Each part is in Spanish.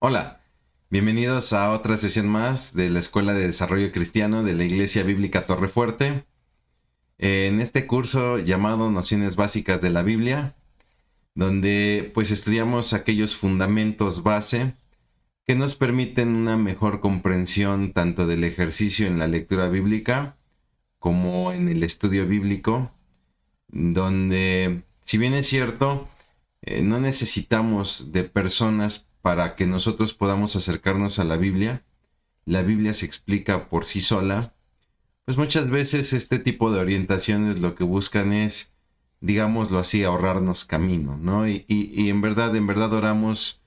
Hola, bienvenidos a otra sesión más de la Escuela de Desarrollo Cristiano de la Iglesia Bíblica Torrefuerte. En este curso llamado Nociones Básicas de la Biblia, donde pues estudiamos aquellos fundamentos base que nos permiten una mejor comprensión tanto del ejercicio en la lectura bíblica como en el estudio bíblico, donde si bien es cierto, no necesitamos de personas para que nosotros podamos acercarnos a la Biblia se explica por sí sola, pues muchas veces este tipo de orientaciones lo que buscan es, digámoslo así, ahorrarnos camino, ¿no? Y en verdad oramos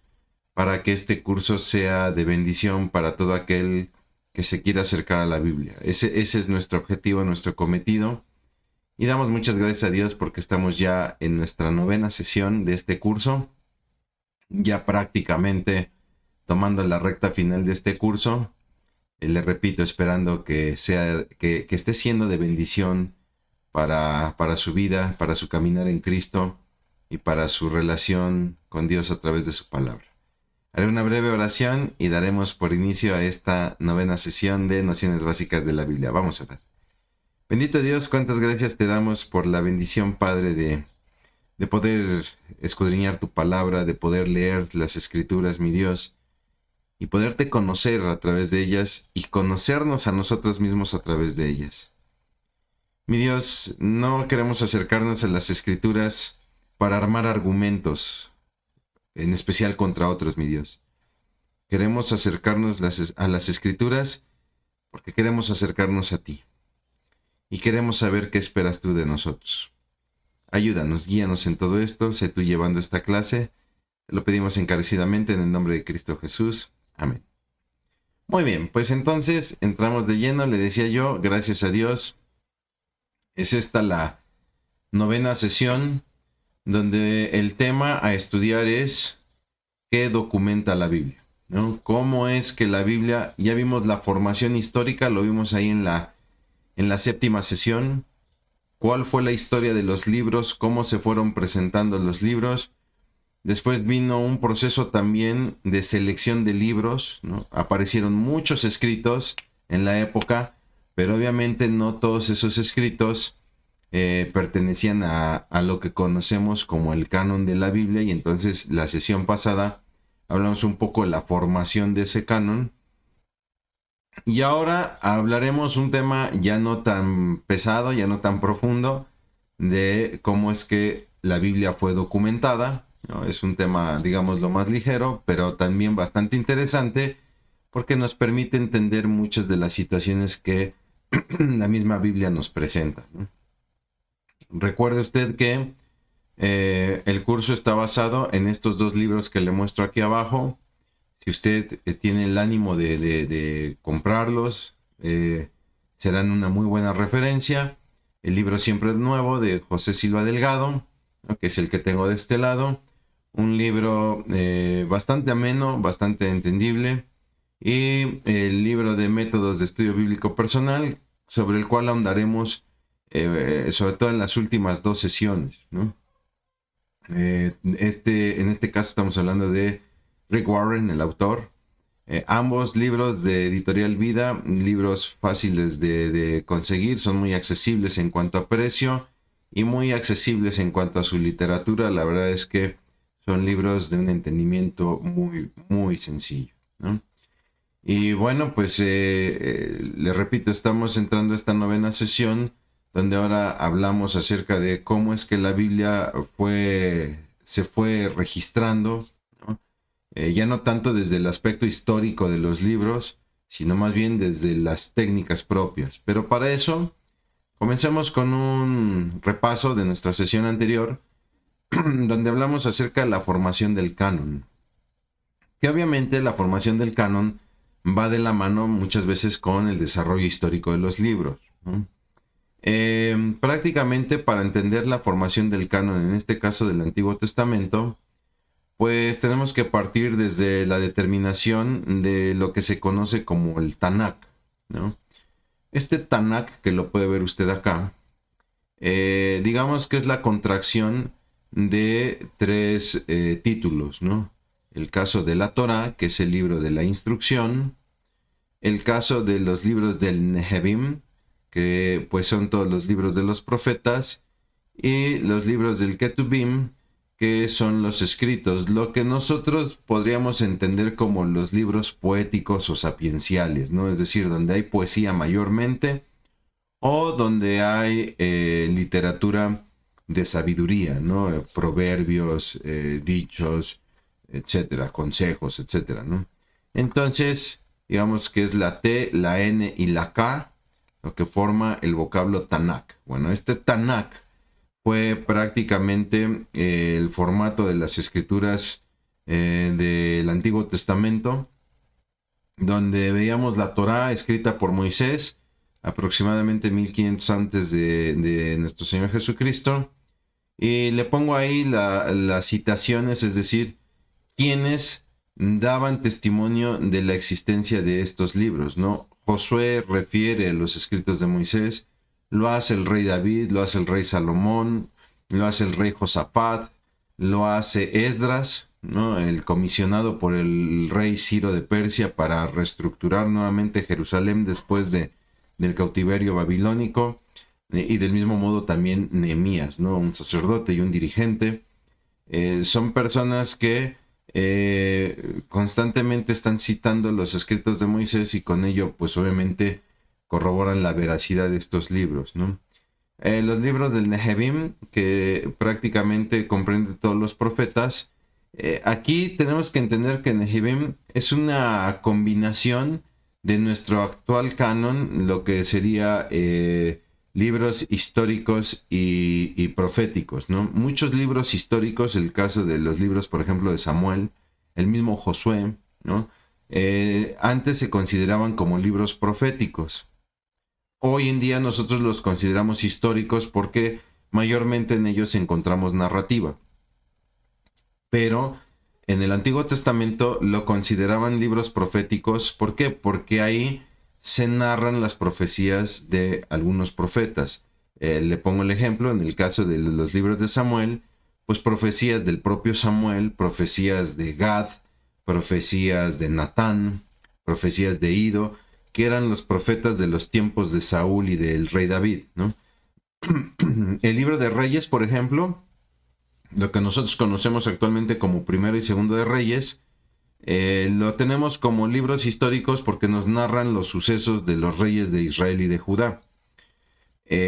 para que este curso sea de bendición para todo aquel que se quiera acercar a la Biblia. Ese es nuestro objetivo, nuestro cometido. Y damos muchas gracias a Dios porque estamos ya en nuestra novena sesión de este curso, ya prácticamente tomando la recta final de este curso. Le repito, esperando que esté siendo de bendición para su vida, para su caminar en Cristo y para su relación con Dios a través de su palabra. Haré una breve oración y daremos por inicio a esta novena sesión de Nociones Básicas de la Biblia. Vamos a orar. Bendito Dios, cuántas gracias te damos por la bendición, Padre, de poder escudriñar tu palabra, de poder leer las escrituras, mi Dios, y poderte conocer a través de ellas y conocernos a nosotros mismos a través de ellas. Mi Dios, no queremos acercarnos a las escrituras para armar argumentos, en especial contra otros, mi Dios. Queremos acercarnos a las escrituras porque queremos acercarnos a ti y queremos saber qué esperas tú de nosotros. Ayúdanos, guíanos en todo esto, sé tú llevando esta clase. Te lo pedimos encarecidamente en el nombre de Cristo Jesús. Amén. Muy bien, pues entonces entramos de lleno, le decía yo, gracias a Dios. Es esta la novena sesión donde el tema a estudiar es qué documenta la Biblia, ¿no? ¿Cómo es que la Biblia, ya vimos la formación histórica, lo vimos ahí en la séptima sesión, cuál fue la historia de los libros, cómo se fueron presentando los libros. Después vino un proceso también de selección de libros, ¿no? Aparecieron muchos escritos en la época, pero obviamente no todos esos escritos pertenecían a lo que conocemos como el canon de la Biblia, y entonces la sesión pasada hablamos un poco de la formación de ese canon. Y ahora hablaremos un tema ya no tan pesado, ya no tan profundo, de cómo es que la Biblia fue documentada, ¿no? Es un tema, digamos, lo más ligero, pero también bastante interesante porque nos permite entender muchas de las situaciones que la misma Biblia nos presenta, ¿no? Recuerde usted que el curso está basado en estos dos libros que le muestro aquí abajo. Si usted tiene el ánimo de comprarlos, serán una muy buena referencia. El libro Siempre es Nuevo de José Silva Delgado, ¿no? Que es el que tengo de este lado. Un libro bastante ameno, bastante entendible. Y el libro de Métodos de Estudio Bíblico Personal, sobre el cual ahondaremos sobre todo en las últimas dos sesiones, ¿no? En este caso estamos hablando de Rick Warren, el autor. Ambos libros de Editorial Vida, libros fáciles de conseguir, son muy accesibles en cuanto a precio y muy accesibles en cuanto a su literatura. La verdad es que son libros de un entendimiento muy, muy sencillo, ¿no? Y bueno, pues le repito, estamos entrando a esta novena sesión donde ahora hablamos acerca de cómo es que la Biblia se fue registrando, ¿no? Ya no tanto desde el aspecto histórico de los libros, sino más bien desde las técnicas propias. Pero para eso, comencemos con un repaso de nuestra sesión anterior, donde hablamos acerca de la formación del canon. Que obviamente la formación del canon va de la mano muchas veces con el desarrollo histórico de los libros, ¿no? Prácticamente para entender la formación del canon, en este caso del Antiguo Testamento, pues tenemos que partir desde la determinación de lo que se conoce como el Tanakh, ¿no? Este Tanakh, que lo puede ver usted acá, digamos que es la contracción de tres títulos, ¿no? el caso de la Torá, que es el libro de la instrucción, el caso de los libros del Nehevim, que pues son todos los libros de los profetas, y los libros del Ketubim, que son los escritos, lo que nosotros podríamos entender como los libros poéticos o sapienciales, ¿no? Es decir, donde hay poesía mayormente, o donde hay literatura de sabiduría, ¿no? Proverbios, dichos, etcétera, consejos, etcétera, ¿no? Entonces, digamos que es la T, la N y la K, lo que forma el vocablo Tanakh. Bueno, este Tanakh fue prácticamente el formato de las escrituras del Antiguo Testamento, donde veíamos la Torá escrita por Moisés, aproximadamente 1500 antes de nuestro Señor Jesucristo, y le pongo ahí las citaciones, es decir, quienes daban testimonio de la existencia de estos libros, ¿no? Josué refiere los escritos de Moisés, lo hace el rey David, lo hace el rey Salomón, lo hace el rey Josafat, lo hace Esdras, ¿no? El comisionado por el rey Ciro de Persia para reestructurar nuevamente Jerusalén después del cautiverio babilónico, y del mismo modo también Nehemías, ¿no? Un sacerdote y un dirigente. Son personas que constantemente están citando los escritos de Moisés y con ello pues obviamente corroboran la veracidad de estos libros, ¿no? Los libros del Nehevim, que prácticamente comprende todos los profetas, aquí tenemos que entender que Nehevim es una combinación de nuestro actual canon, lo que sería libros históricos y proféticos, ¿no? Muchos libros históricos, el caso de los libros, por ejemplo, de Samuel, el mismo Josué, ¿no? Antes se consideraban como libros proféticos. Hoy en día nosotros los consideramos históricos porque mayormente en ellos encontramos narrativa. Pero en el Antiguo Testamento lo consideraban libros proféticos. ¿Por qué? Porque ahí se narran las profecías de algunos profetas. Le pongo el ejemplo, en el caso de los libros de Samuel, pues profecías del propio Samuel, profecías de Gad, profecías de Natán, profecías de Ido, que eran los profetas de los tiempos de Saúl y del rey David, ¿no? El libro de Reyes, por ejemplo, lo que nosotros conocemos actualmente como Primero y Segundo de Reyes, lo tenemos como libros históricos porque nos narran los sucesos de los reyes de Israel y de Judá.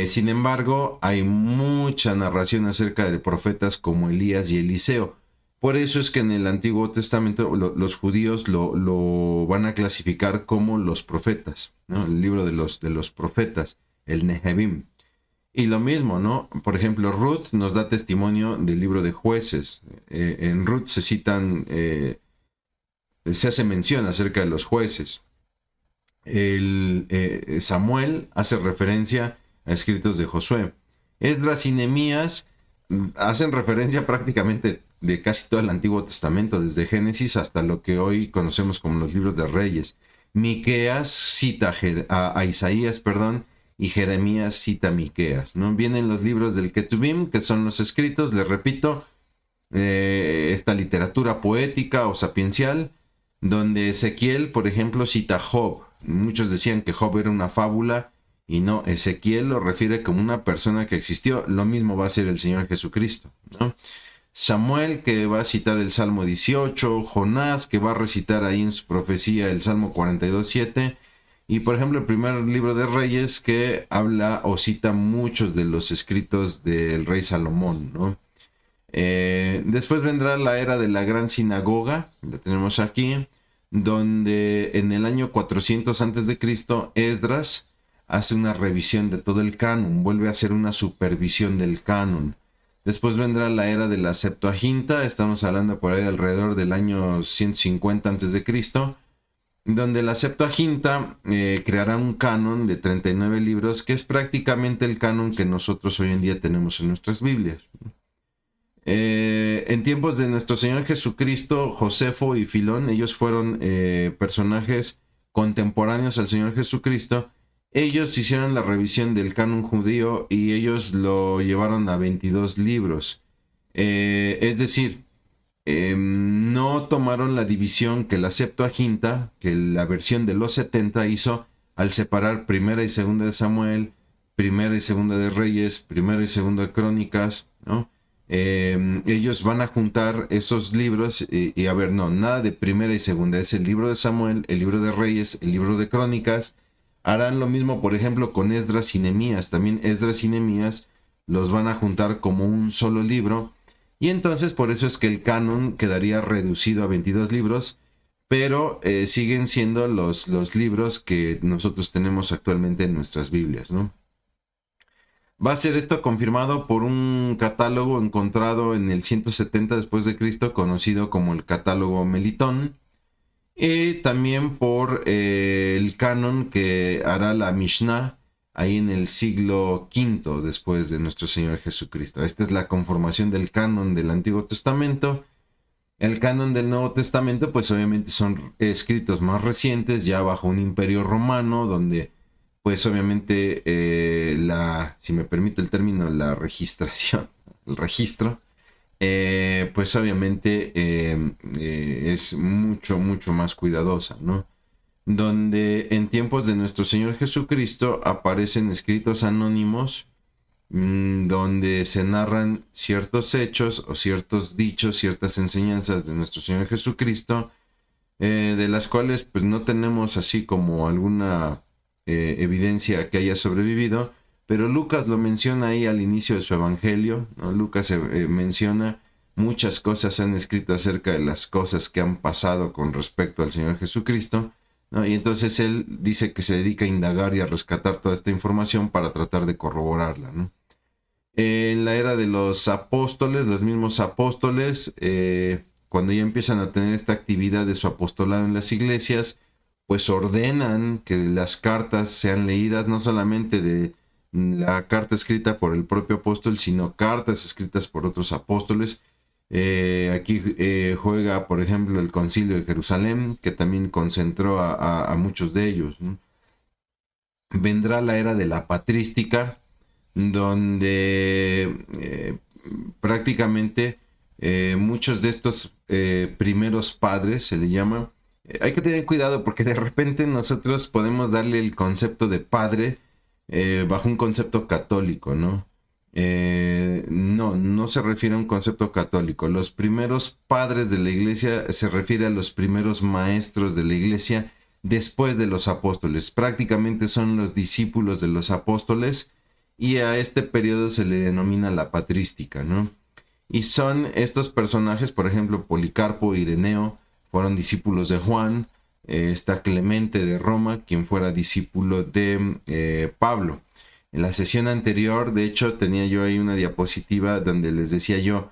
Sin embargo, hay mucha narración acerca de profetas como Elías y Eliseo. Por eso es que en el Antiguo Testamento los judíos lo van a clasificar como los profetas, ¿no? El libro de los profetas, el Nehevim. Y lo mismo, ¿no? Por ejemplo, Ruth nos da testimonio del libro de Jueces. En Ruth se citan, se hace mención acerca de los jueces. Samuel hace referencia a escritos de Josué. Esdras y Nehemías hacen referencia prácticamente de casi todo el Antiguo Testamento, desde Génesis hasta lo que hoy conocemos como los libros de Reyes. Miqueas cita a Isaías, y Jeremías cita a Miqueas, ¿no? Vienen los libros del Ketubim, que son los escritos, les repito, esta literatura poética o sapiencial, donde Ezequiel, por ejemplo, cita a Job. Muchos decían que Job era una fábula, y no, Ezequiel lo refiere como una persona que existió. Lo mismo va a ser el Señor Jesucristo, ¿no? Samuel, que va a citar el Salmo 18, Jonás, que va a recitar ahí en su profecía el Salmo 42:7, y por ejemplo el primer libro de Reyes, que habla o cita muchos de los escritos del rey Salomón, ¿no? Después vendrá la era de la gran sinagoga, la tenemos aquí, donde en el año 400 a.C., Esdras hace una revisión de todo el canon, vuelve a hacer una supervisión del canon. Después vendrá la era de la Septuaginta, estamos hablando por ahí alrededor del año 150 a.C., donde la Septuaginta creará un canon de 39 libros, que es prácticamente el canon que nosotros hoy en día tenemos en nuestras Biblias. En tiempos de nuestro Señor Jesucristo, Josefo y Filón, ellos fueron personajes contemporáneos al Señor Jesucristo. Ellos hicieron la revisión del canon judío y ellos lo llevaron a 22 libros. Es decir, no no tomaron la división que la Septuaginta, que la versión de los 70 hizo al separar primera y segunda de Samuel, primera y segunda de Reyes, primera y segunda de Crónicas, ¿no? Ellos van a juntar esos libros y a ver, no, nada de primera y segunda, es el libro de Samuel, el libro de Reyes, el libro de Crónicas. Harán lo mismo, por ejemplo, con Esdras y Nehemías. También Esdras y Nehemías los van a juntar como un solo libro. Y entonces por eso es que el canon quedaría reducido a 22 libros, pero siguen siendo los libros que nosotros tenemos actualmente en nuestras Biblias, ¿no? Va a ser esto confirmado por un catálogo encontrado en el 170 después de Cristo, conocido como el catálogo Melitón, y también por el canon que hará la Mishnah ahí en el siglo V después de nuestro Señor Jesucristo. Esta es la conformación del canon del Antiguo Testamento. El canon del Nuevo Testamento, pues obviamente son escritos más recientes, ya bajo un imperio romano, donde pues obviamente si me permite el término, la registración, el registro, pues obviamente es mucho más cuidadosa, ¿no? Donde en tiempos de nuestro Señor Jesucristo aparecen escritos anónimos, donde se narran ciertos hechos o ciertos dichos, ciertas enseñanzas de nuestro Señor Jesucristo, de las cuales pues no tenemos así como alguna evidencia que haya sobrevivido, pero Lucas lo menciona ahí al inicio de su evangelio, ¿no? Lucas menciona muchas cosas, se han escrito acerca de las cosas que han pasado con respecto al Señor Jesucristo, ¿no? Y entonces él dice que se dedica a indagar y a rescatar toda esta información para tratar de corroborarla, ¿no? En la era de los apóstoles, los mismos apóstoles, cuando ya empiezan a tener esta actividad de su apostolado en las iglesias, pues ordenan que las cartas sean leídas, no solamente de la carta escrita por el propio apóstol, sino cartas escritas por otros apóstoles. Aquí juega, por ejemplo, el Concilio de Jerusalén, que también concentró a muchos de ellos, ¿no? Vendrá la era de la patrística, donde prácticamente muchos de estos primeros padres, se le llama, hay que tener cuidado porque de repente nosotros podemos darle el concepto de padre bajo un concepto católico, ¿no? No se refiere a un concepto católico. Los primeros padres de la iglesia se refiere a los primeros maestros de la iglesia después de los apóstoles. Prácticamente son los discípulos de los apóstoles y a este periodo se le denomina la patrística, ¿no? Y son estos personajes, por ejemplo, Policarpo, Ireneo, fueron discípulos de Juan. Está Clemente de Roma, quien fuera discípulo de Pablo. En la sesión anterior, de hecho, tenía yo ahí una diapositiva donde les decía yo,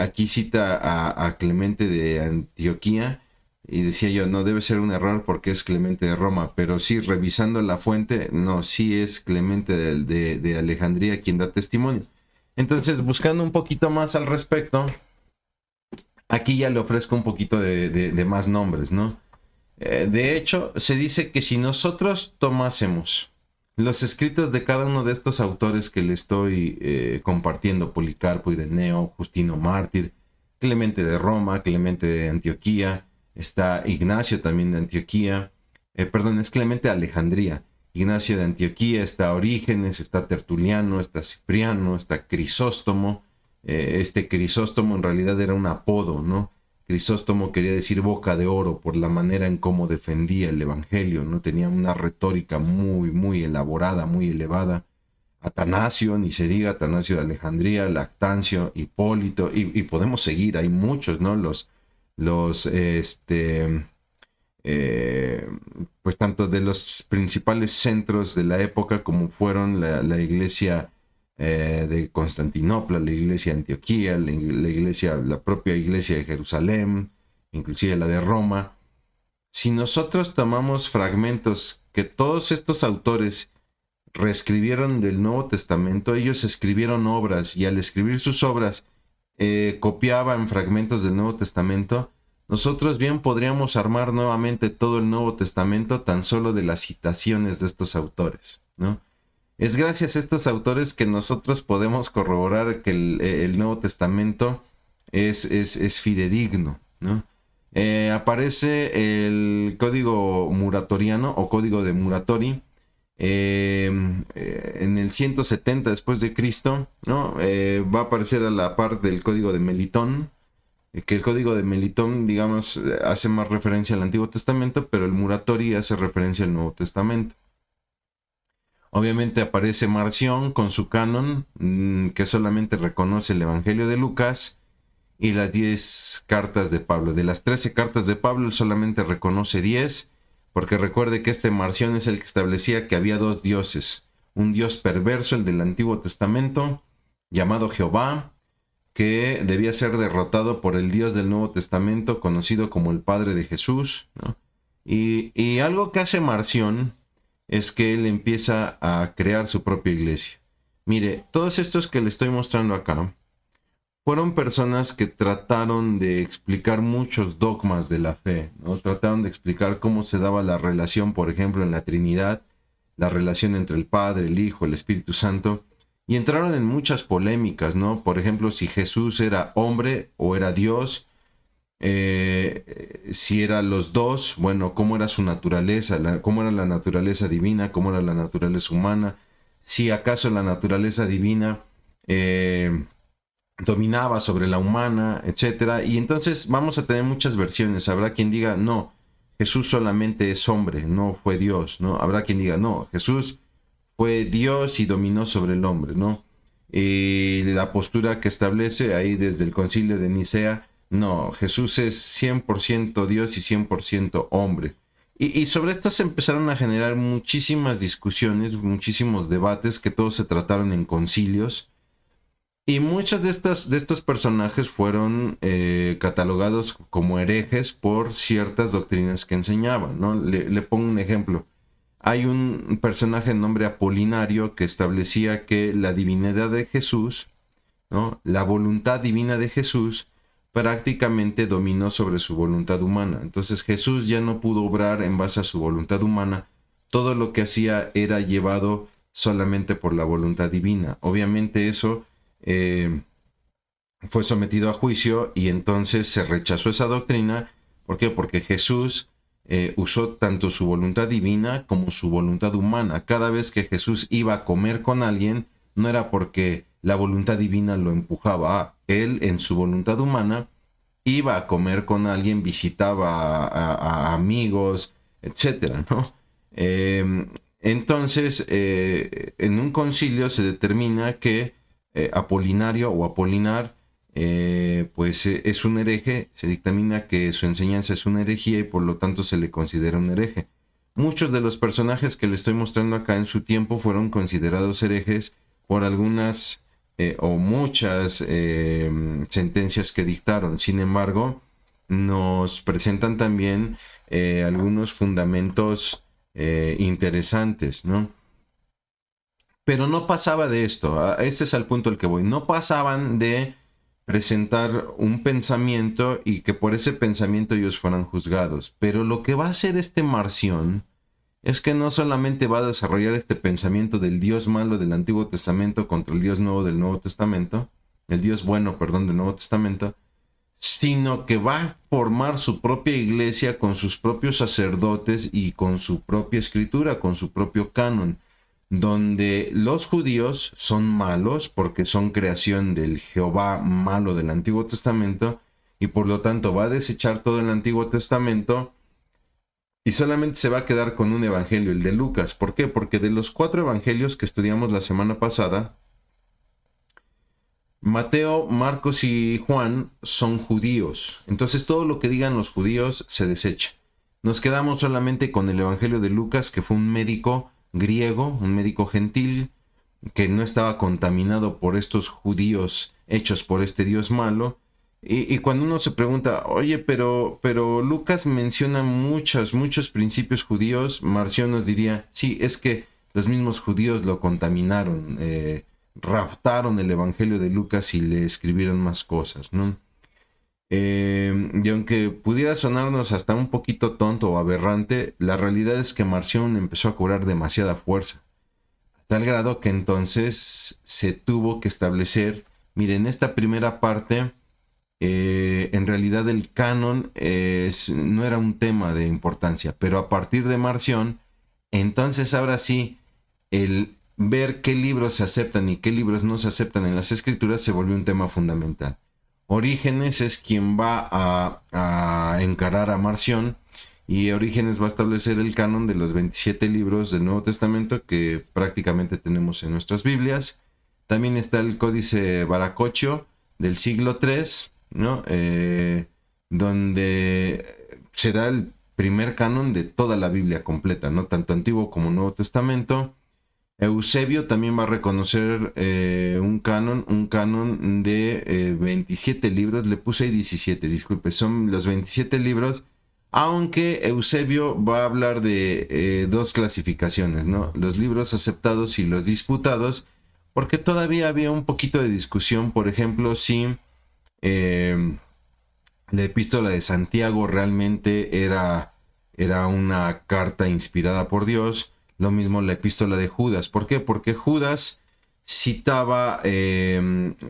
aquí cita a Clemente de Antioquía, y decía yo, no debe ser un error porque es Clemente de Roma, pero sí, revisando la fuente, no, sí es Clemente de Alejandría quien da testimonio. Entonces, buscando un poquito más al respecto, aquí ya le ofrezco un poquito de más nombres, ¿no? De hecho, se dice que si nosotros tomásemos los escritos de cada uno de estos autores que le estoy compartiendo, Policarpo, Ireneo, Justino Mártir, Clemente de Roma, Clemente de Antioquía, está Ignacio también de Antioquía, es Clemente de Alejandría, Ignacio de Antioquía, está Orígenes, está Tertuliano, está Cipriano, está Crisóstomo. Este Crisóstomo en realidad era un apodo, ¿no? Crisóstomo quería decir boca de oro por la manera en cómo defendía el evangelio, ¿no? Tenía una retórica muy elaborada, muy elevada. Atanasio, ni se diga, Atanasio de Alejandría, Lactancio, Hipólito, y podemos seguir, hay muchos, ¿no? Pues tanto de los principales centros de la época como fueron la iglesia de Constantinopla, la iglesia de Antioquía, la propia iglesia de Jerusalén, inclusive la de Roma. Si nosotros tomamos fragmentos que todos estos autores reescribieron del Nuevo Testamento, ellos escribieron obras y al escribir sus obras copiaban fragmentos del Nuevo Testamento, nosotros bien podríamos armar nuevamente todo el Nuevo Testamento tan solo de las citaciones de estos autores, ¿no? Es gracias a estos autores que nosotros podemos corroborar que el Nuevo Testamento es fidedigno, ¿no? aparece el código muratoriano o código de Muratori en el 170 después de Cristo, ¿no? Va a aparecer a la par del código de Melitón, que el código de Melitón, digamos, hace más referencia al Antiguo Testamento, pero el Muratori hace referencia al Nuevo Testamento. Obviamente aparece Marción con su canon, que solamente reconoce el Evangelio de Lucas y las 10 cartas de Pablo. De las 13 cartas de Pablo, él solamente reconoce 10, porque recuerde que este Marción es el que establecía que había dos dioses. Un dios perverso, el del Antiguo Testamento, llamado Jehová, que debía ser derrotado por el Dios del Nuevo Testamento, conocido como el Padre de Jesús, ¿no? Y algo que hace Marción es que él empieza a crear su propia iglesia. Mire, todos estos que le estoy mostrando acá fueron personas que trataron de explicar muchos dogmas de la fe, ¿no? Trataron de explicar cómo se daba la relación, por ejemplo, en la Trinidad, la relación entre el Padre, el Hijo, el Espíritu Santo, y entraron en muchas polémicas, ¿no? Por ejemplo, si Jesús era hombre o era Dios, si eran los dos, bueno, cómo era su naturaleza, cómo era la naturaleza divina, cómo era la naturaleza humana, si acaso la naturaleza divina dominaba sobre la humana, etcétera. Y entonces vamos a tener muchas versiones. Habrá quien diga, no, Jesús solamente es hombre, no fue Dios, ¿no? Habrá quien diga, no, Jesús fue Dios y dominó sobre el hombre, ¿no? Y la postura que establece ahí desde el concilio de Nicea, no, Jesús es 100% Dios y 100% hombre. Y sobre esto se empezaron a generar muchísimas discusiones, muchísimos debates que todos se trataron en concilios. Y muchos de estos personajes fueron catalogados como herejes por ciertas doctrinas que enseñaban, ¿no? Le pongo un ejemplo. Hay un personaje de nombre Apolinario que establecía que la divinidad de Jesús, ¿no? La voluntad divina de Jesús prácticamente dominó sobre su voluntad humana. Entonces Jesús ya no pudo obrar en base a su voluntad humana. Todo lo que hacía era llevado solamente por la voluntad divina. Obviamente eso fue sometido a juicio y entonces se rechazó esa doctrina. ¿Por qué? Porque Jesús usó tanto su voluntad divina como su voluntad humana. Cada vez que Jesús iba a comer con alguien, no era porque la voluntad divina lo empujaba. Él, en su voluntad humana, iba a comer con alguien, visitaba a amigos, etcétera, ¿no? Entonces, en un concilio se determina que Apolinario o Apolinar pues es un hereje, se dictamina que su enseñanza es una herejía y por lo tanto se le considera un hereje. Muchos de los personajes que le estoy mostrando acá en su tiempo fueron considerados herejes por algunas o muchas sentencias que dictaron. Sin embargo, nos presentan también algunos fundamentos interesantes, ¿no? Pero no pasaba de esto, este es el punto al que voy, no pasaban de presentar un pensamiento y que por ese pensamiento ellos fueran juzgados. Pero lo que va a hacer este Marción es que no solamente va a desarrollar este pensamiento del Dios malo del Antiguo Testamento contra el Dios nuevo del Nuevo Testamento, el Dios bueno, perdón, del Nuevo Testamento, sino que va a formar su propia iglesia con sus propios sacerdotes y con su propia escritura, con su propio canon, donde los judíos son malos porque son creación del Jehová malo del Antiguo Testamento y por lo tanto va a desechar todo el Antiguo Testamento y solamente se va a quedar con un evangelio, el de Lucas. ¿Por qué? Porque de los 4 evangelios que estudiamos la semana pasada, Mateo, Marcos y Juan son judíos. Entonces todo lo que digan los judíos se desecha. Nos quedamos solamente con el evangelio de Lucas, que fue un médico griego, un médico gentil, que no estaba contaminado por estos judíos hechos por este Dios malo. Y cuando uno se pregunta, oye, pero Lucas menciona muchos principios judíos, Marción nos diría, sí, es que los mismos judíos lo contaminaron, raptaron el evangelio de Lucas y le escribieron más cosas, ¿no? Y aunque pudiera sonarnos hasta un poquito tonto o aberrante, la realidad es que Marción empezó a cobrar demasiada fuerza, a tal grado que entonces se tuvo que establecer, miren, esta primera parte en realidad el canon no era un tema de importancia, pero a partir de Marción, entonces ahora sí, el ver qué libros se aceptan y qué libros no se aceptan en las escrituras se volvió un tema fundamental. Orígenes es quien va a encarar a Marción, y Orígenes va a establecer el canon de los 27 libros del Nuevo Testamento que prácticamente tenemos en nuestras Biblias. También está el Códice Varacocho del siglo III, ¿no? Donde se da el primer canon de toda la Biblia completa, ¿no? Tanto Antiguo como Nuevo Testamento. Eusebio también va a reconocer un canon de 27 libros. Le puse ahí 17, disculpe, son los 27 libros. Aunque Eusebio va a hablar de dos clasificaciones, ¿no? Los libros aceptados y los disputados, porque todavía había un poquito de discusión, por ejemplo, si la epístola de Santiago realmente era una carta inspirada por Dios. Lo mismo la epístola de Judas. ¿Por qué? Porque Judas citaba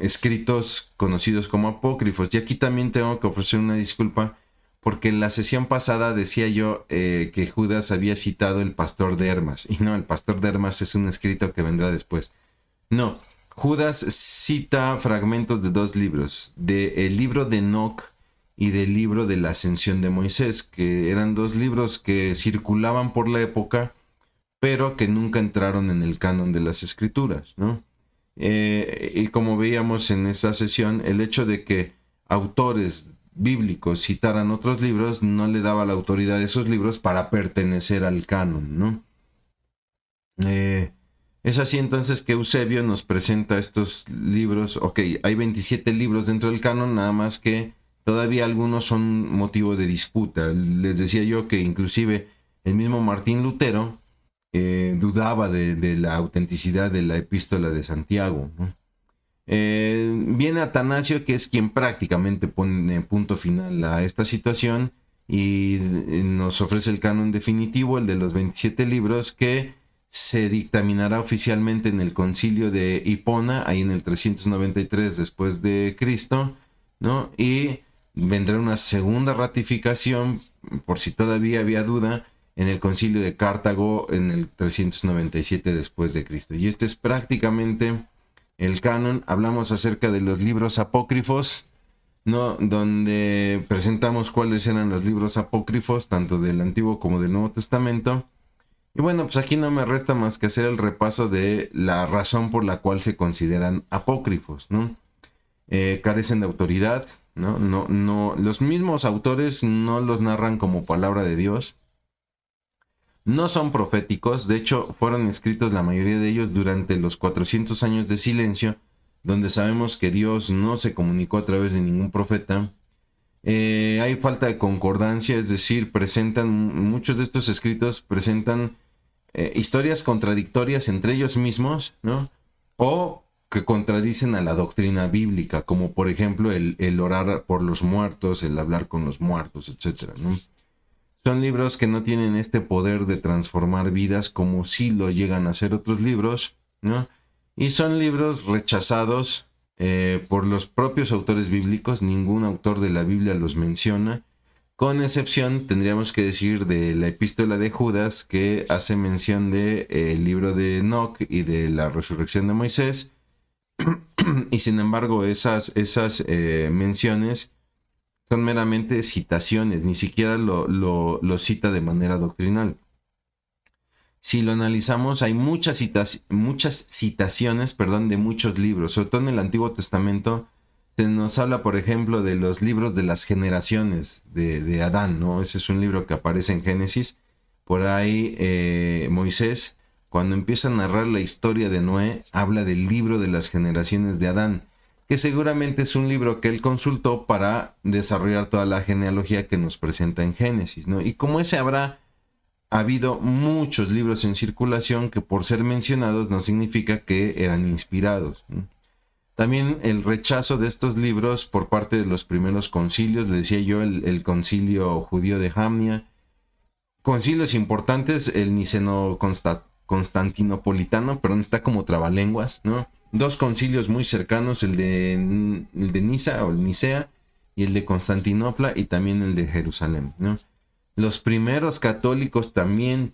escritos conocidos como apócrifos. Y aquí también tengo que ofrecer una disculpa, porque en la sesión pasada decía yo que Judas había citado el Pastor de Hermas. Y no, el Pastor de Hermas es un escrito que vendrá después. No, Judas cita fragmentos de dos libros, del libro de Enoc y del libro de la Ascensión de Moisés, que eran dos libros que circulaban por la época, pero que nunca entraron en el canon de las escrituras, ¿no? Y como veíamos en esa sesión, el hecho de que autores bíblicos citaran otros libros no le daba la autoridad de esos libros para pertenecer al canon, ¿no? Es así entonces que Eusebio nos presenta estos libros. Ok, hay 27 libros dentro del canon, nada más que todavía algunos son motivo de disputa. Les decía yo que inclusive el mismo Martín Lutero dudaba de la autenticidad de la epístola de Santiago, ¿no? Viene Atanasio, que es quien prácticamente pone punto final a esta situación y nos ofrece el canon definitivo, el de los 27 libros, que se dictaminará oficialmente en el concilio de Hipona, ahí en el 393 después de Cristo, ¿no? Y vendrá una segunda ratificación, por si todavía había duda, en el concilio de Cartago en el 397 después de Cristo. Y este es prácticamente el canon. Hablamos acerca de los libros apócrifos, ¿no? Donde presentamos cuáles eran los libros apócrifos, tanto del Antiguo como del Nuevo Testamento. Y bueno, pues aquí no me resta más que hacer el repaso de la razón por la cual se consideran apócrifos, ¿no? Carecen de autoridad, ¿no? Los mismos autores no los narran como palabra de Dios. No son proféticos, de hecho fueron escritos la mayoría de ellos durante los 400 años de silencio, donde sabemos que Dios no se comunicó a través de ningún profeta. Hay falta de concordancia, es decir, muchos de estos escritos presentan historias contradictorias entre ellos mismos, ¿no? O que contradicen a la doctrina bíblica, como por ejemplo el orar por los muertos, el hablar con los muertos, etcétera, ¿no? Son libros que no tienen este poder de transformar vidas como sí lo llegan a hacer otros libros, ¿no? Y son libros rechazados por los propios autores bíblicos. Ningún autor de la Biblia los menciona, con excepción, tendríamos que decir, de la epístola de Judas, que hace mención del libro de Enoc y de la resurrección de Moisés. Y sin embargo, esas menciones son meramente citaciones, ni siquiera lo cita de manera doctrinal. Si lo analizamos, hay muchas citaciones de muchos libros, sobre todo en el Antiguo Testamento. Se nos habla, por ejemplo, de los libros de las generaciones de Adán, ¿no? Ese es un libro que aparece en Génesis. Por ahí Moisés, cuando empieza a narrar la historia de Noé, habla del libro de las generaciones de Adán, que seguramente es un libro que él consultó para desarrollar toda la genealogía que nos presenta en Génesis, ¿no? Y como ese habrá habido muchos libros en circulación que por ser mencionados no significa que eran inspirados, ¿no? También el rechazo de estos libros por parte de los primeros concilios, le decía yo, el concilio judío de Jamnia, concilios importantes, el niceno-constantinopolitano, perdón, está como trabalenguas, ¿no? Dos concilios muy cercanos, el de Niza o el Nicea y el de Constantinopla y también el de Jerusalén, ¿no? Los primeros católicos también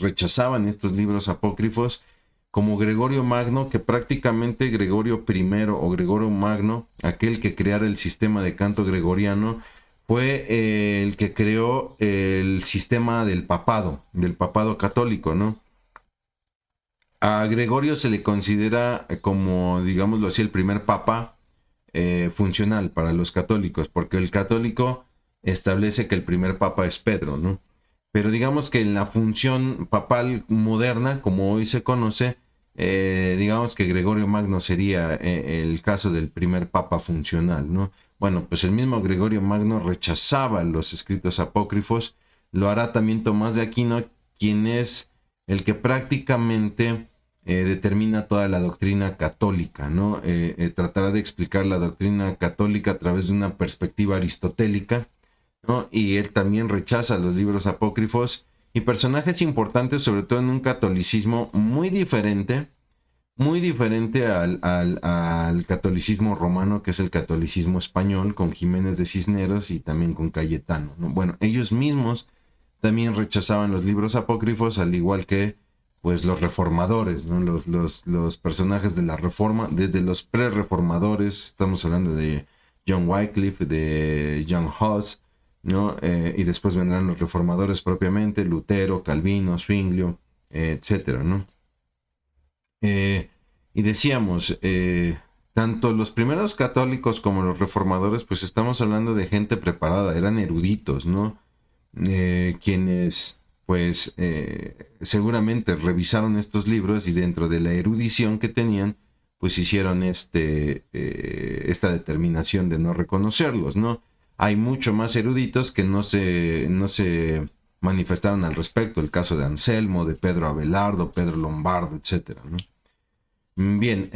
rechazaban estos libros apócrifos, como Gregorio Magno, que prácticamente Gregorio I o Gregorio Magno, aquel que creara el sistema de canto gregoriano, fue el que creó el sistema del papado católico, ¿no? A Gregorio se le considera como, digámoslo así, el primer papa funcional para los católicos, porque el católico establece que el primer papa es Pedro, ¿no? Pero digamos que en la función papal moderna, como hoy se conoce, digamos que Gregorio Magno sería el caso del primer papa funcional, ¿no? Bueno, pues el mismo Gregorio Magno rechazaba los escritos apócrifos, lo hará también Tomás de Aquino, quien es el que prácticamente determina toda la doctrina católica, ¿no? Tratará de explicar la doctrina católica a través de una perspectiva aristotélica, ¿no? Y él también rechaza los libros apócrifos y personajes importantes, sobre todo en un catolicismo muy diferente al catolicismo romano, que es el catolicismo español, con Jiménez de Cisneros y también con Cayetano, ¿no? Bueno, ellos mismos también rechazaban los libros apócrifos, al igual que pues los reformadores, ¿no? Los personajes de la reforma, desde los pre-reformadores, estamos hablando de John Wycliffe, de John Huss, ¿no? Y después vendrán los reformadores propiamente, Lutero, Calvino, Zwinglio, etcétera, ¿no? Y decíamos, tanto los primeros católicos como los reformadores, pues estamos hablando de gente preparada, eran eruditos, ¿no? Quienes pues seguramente revisaron estos libros y dentro de la erudición que tenían, pues hicieron esta determinación de no reconocerlos, ¿no? Hay mucho más eruditos que no se manifestaron al respecto, el caso de Anselmo, de Pedro Abelardo, Pedro Lombardo, etcétera, ¿no? Bien,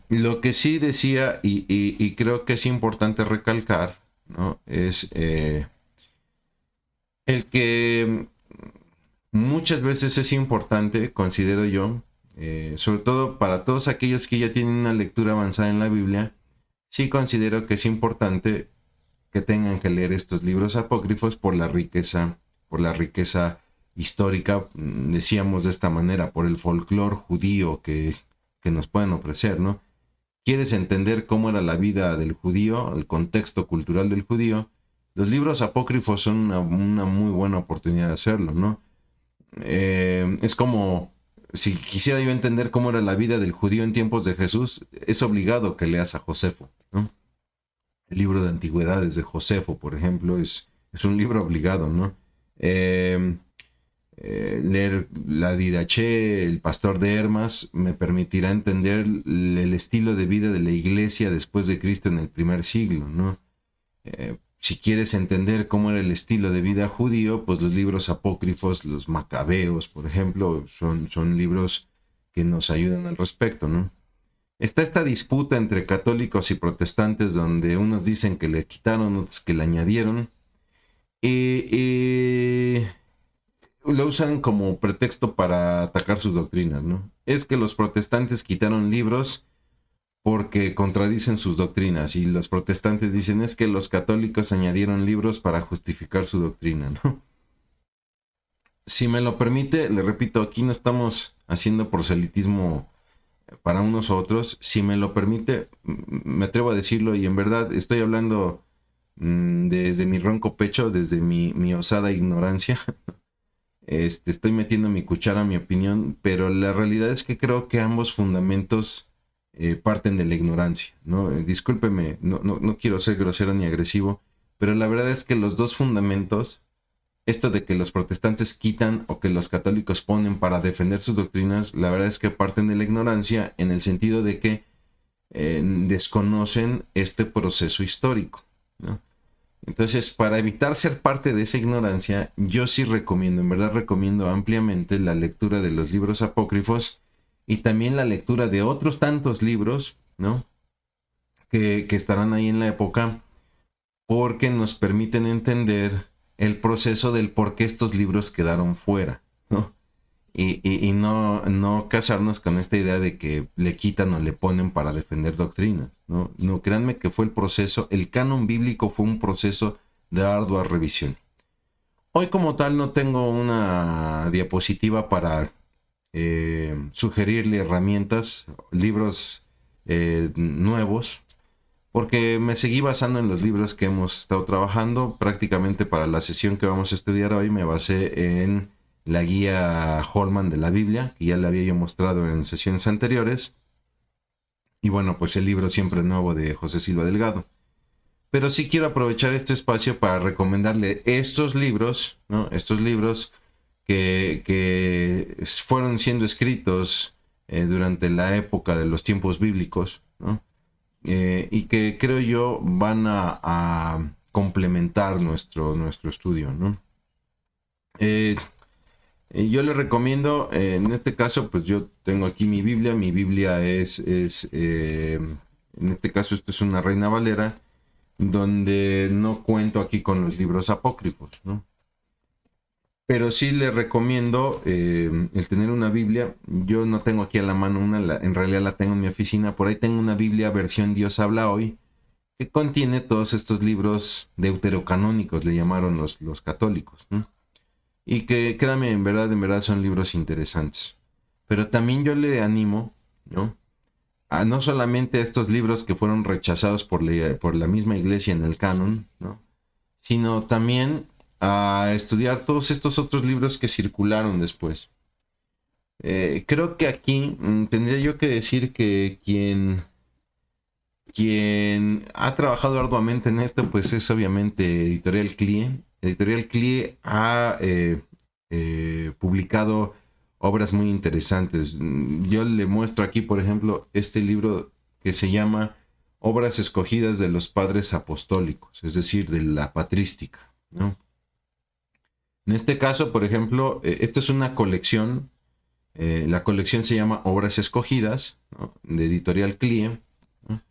lo que sí decía y creo que es importante recalcar, ¿no? Es el que muchas veces es importante, considero yo, sobre todo para todos aquellos que ya tienen una lectura avanzada en la Biblia, sí considero que es importante que tengan que leer estos libros apócrifos por la riqueza histórica, decíamos de esta manera, por el folclore judío que nos pueden ofrecer, ¿no? ¿Quieres entender cómo era la vida del judío, el contexto cultural del judío? Los libros apócrifos son una muy buena oportunidad de hacerlo, ¿no? Es como, si quisiera yo entender cómo era la vida del judío en tiempos de Jesús, es obligado que leas a Josefo, ¿no? El libro de antigüedades de Josefo, por ejemplo, es un libro obligado, ¿no? Leer la Didache, el pastor de Hermas, me permitirá entender el estilo de vida de la iglesia después de Cristo en el primer siglo, ¿no? Si quieres entender cómo era el estilo de vida judío, pues los libros apócrifos, los macabeos, por ejemplo, son libros que nos ayudan al respecto, ¿no? Está esta disputa entre católicos y protestantes donde unos dicen que le quitaron, otros que le añadieron, y lo usan como pretexto para atacar sus doctrinas, ¿no? Es que los protestantes quitaron libros porque contradicen sus doctrinas y los protestantes dicen es que los católicos añadieron libros para justificar su doctrina, ¿no? Si me lo permite, le repito, aquí no estamos haciendo proselitismo para unos u otros. Si me lo permite, me atrevo a decirlo y en verdad estoy hablando desde mi ronco pecho, desde mi osada ignorancia. Estoy metiendo mi cuchara, mi opinión, pero la realidad es que creo que ambos fundamentos parten de la ignorancia, ¿no? Discúlpeme, no quiero ser grosero ni agresivo, pero la verdad es que los dos fundamentos, esto de que los protestantes quitan o que los católicos ponen para defender sus doctrinas, la verdad es que parten de la ignorancia en el sentido de que desconocen este proceso histórico, ¿no? Entonces, para evitar ser parte de esa ignorancia, yo sí recomiendo, en verdad recomiendo ampliamente la lectura de los libros apócrifos y también la lectura de otros tantos libros, ¿no? Que estarán ahí en la época, porque nos permiten entender el proceso del por qué estos libros quedaron fuera, ¿no? y no casarnos con esta idea de que le quitan o le ponen para defender doctrinas, ¿no? No, créanme que fue el proceso, el canon bíblico fue un proceso de ardua revisión. Hoy como tal no tengo una diapositiva para sugerirle herramientas, libros nuevos, porque me seguí basando en los libros que hemos estado trabajando. Prácticamente para la sesión que vamos a estudiar hoy me basé en la guía Holman de la Biblia, que ya le había yo mostrado en sesiones anteriores, y bueno, pues el libro Siempre Nuevo de José Silva Delgado. Pero sí quiero aprovechar este espacio para recomendarle estos libros, ¿no? Estos libros que fueron siendo escritos durante la época de los tiempos bíblicos, ¿no? Y que creo yo van a complementar nuestro estudio, ¿no? Yo le recomiendo, en este caso, pues yo tengo aquí mi Biblia en este caso esto es una Reina Valera, donde no cuento aquí con los libros apócrifos, ¿no? Pero sí le recomiendo el tener una Biblia. Yo no tengo aquí a la mano una, en realidad la tengo en mi oficina. Por ahí tengo una Biblia versión Dios habla hoy, que contiene todos estos libros deuterocanónicos, le llamaron los católicos, ¿no? Y que, créame, en verdad son libros interesantes. Pero también yo le animo, ¿no? A no solamente estos libros que fueron rechazados por la misma iglesia en el canon, ¿no? Sino también a estudiar todos estos otros libros que circularon después. Creo que aquí tendría yo que decir que quien ha trabajado arduamente en esto, pues es obviamente Editorial CLIE. Editorial CLIE ha publicado obras muy interesantes. Yo le muestro aquí, por ejemplo, este libro que se llama Obras escogidas de los padres apostólicos, es decir, de la patrística, ¿no? En este caso, por ejemplo, esta es una colección. La colección se llama Obras escogidas, ¿no? De Editorial CLIE, ¿no?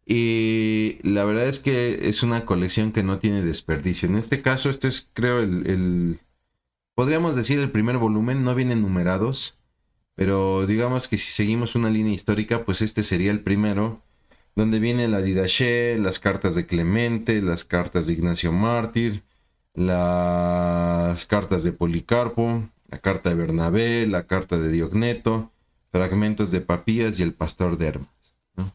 Y la verdad es que es una colección que no tiene desperdicio. En este caso, este es, creo, podríamos decir el primer volumen. No vienen numerados, pero digamos que si seguimos una línea histórica, pues este sería el primero, donde viene la Didache, las cartas de Clemente, las cartas de Ignacio Mártir, las cartas de Policarpo, la carta de Bernabé, la carta de Diogneto, fragmentos de Papías y el pastor de Hermas, ¿no?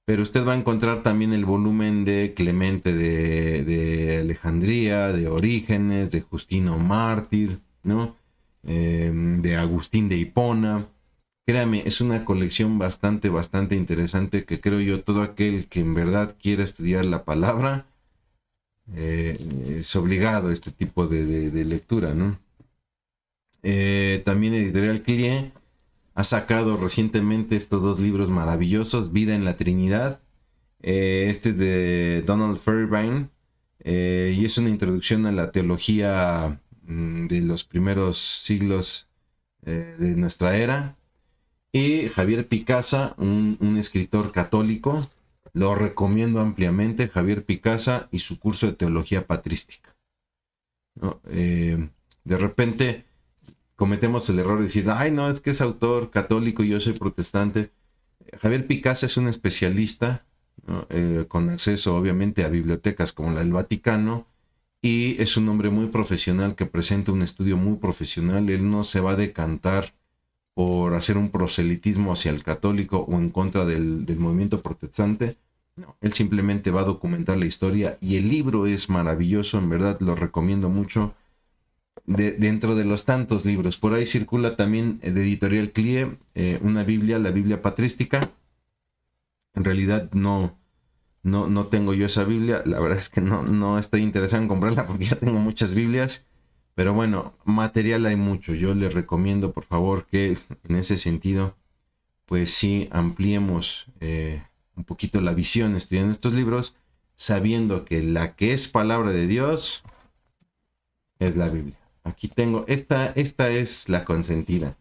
Pero usted va a encontrar también el volumen de Clemente de Alejandría, de Orígenes, de Justino Mártir, ¿no? De Agustín de Hipona. Créame, es una colección bastante interesante que creo yo todo aquel que en verdad quiera estudiar la palabra es obligado a este tipo de lectura, ¿no? También Editorial CLIE ha sacado recientemente estos dos libros maravillosos, Vida en la Trinidad. Este es de Donald Fairbairn y es una introducción a la teología de los primeros siglos de nuestra era. Y Javier Picasa, un escritor católico, lo recomiendo ampliamente, Javier Picasa y su curso de teología patrística, ¿no? De repente cometemos el error de decir, ay no, es que es autor católico y yo soy protestante. Javier Picasa es un especialista, ¿no? Con acceso obviamente a bibliotecas como la del Vaticano, y es un hombre muy profesional que presenta un estudio muy profesional. Él no se va a decantar por hacer un proselitismo hacia el católico o en contra del movimiento protestante. No, él simplemente va a documentar la historia y el libro es maravilloso, en verdad lo recomiendo mucho. Dentro de los tantos libros, por ahí circula también de Editorial CLIE una Biblia, la Biblia patrística. En realidad no tengo yo esa Biblia, la verdad es que no estoy interesado en comprarla porque ya tengo muchas Biblias. Pero bueno, material hay mucho. Yo les recomiendo, por favor, que en ese sentido, pues sí, ampliemos un poquito la visión estudiando estos libros, sabiendo que la que es palabra de Dios es la Biblia. Aquí tengo, esta es la consentida.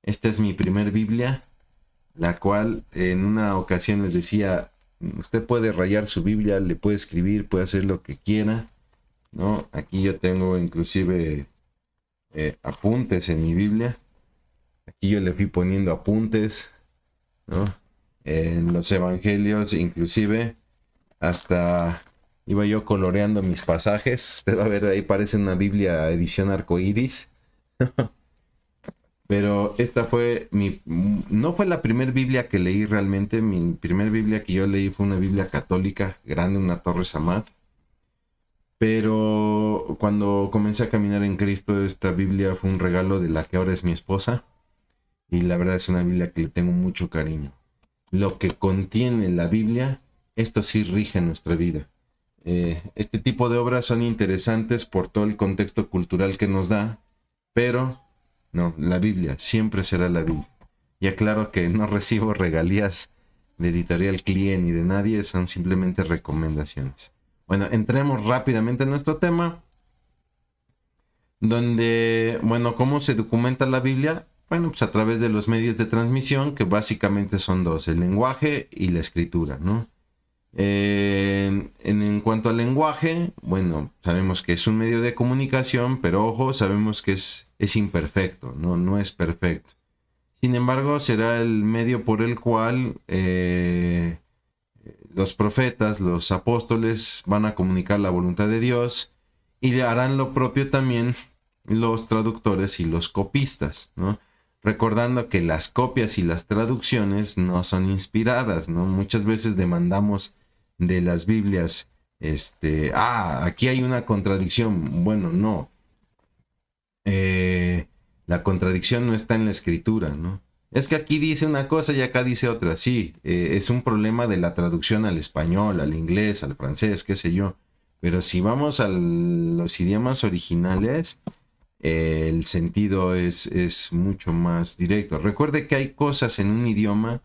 Esta es mi primer Biblia, la cual en una ocasión les decía, usted puede rayar su Biblia, le puede escribir, puede hacer lo que quiera, ¿no? Aquí yo tengo inclusive apuntes en mi Biblia, Aquí yo le fui poniendo apuntes, ¿no? En los evangelios, inclusive, hasta iba yo coloreando mis pasajes. Usted va a ver, ahí parece una Biblia edición arcoíris. Pero esta no fue la primera Biblia que leí realmente. Mi primer Biblia que yo leí fue una Biblia católica, grande, una Torre Samad. Pero cuando comencé a caminar en Cristo, esta Biblia fue un regalo de la que ahora es mi esposa. Y la verdad es una Biblia que le tengo mucho cariño. Lo que contiene la Biblia, esto sí rige nuestra vida. Este tipo de obras son interesantes por todo el contexto cultural que nos da, pero no, la Biblia siempre será la Biblia. Y aclaro que no recibo regalías de Editorial Client ni de nadie, son simplemente recomendaciones. Bueno, entremos rápidamente en nuestro tema, donde, bueno, ¿cómo se documenta la Biblia? Bueno, pues a través de los medios de transmisión, que básicamente son dos, el lenguaje y la escritura, ¿no? En cuanto al lenguaje, bueno, sabemos que es un medio de comunicación, pero ojo, sabemos que es imperfecto, no es perfecto. Sin embargo, será el medio por el cual los profetas, los apóstoles van a comunicar la voluntad de Dios y le harán lo propio también los traductores y los copistas, ¿no? Recordando que las copias y las traducciones no son inspiradas, ¿no? Muchas veces demandamos de las Biblias, aquí hay una contradicción. Bueno, no. La contradicción no está en la escritura, ¿no? Es que aquí dice una cosa y acá dice otra. Sí, es un problema de la traducción al español, al inglés, al francés, qué sé yo. Pero si vamos a los idiomas originales, el sentido es mucho más directo. Recuerde que hay cosas en un idioma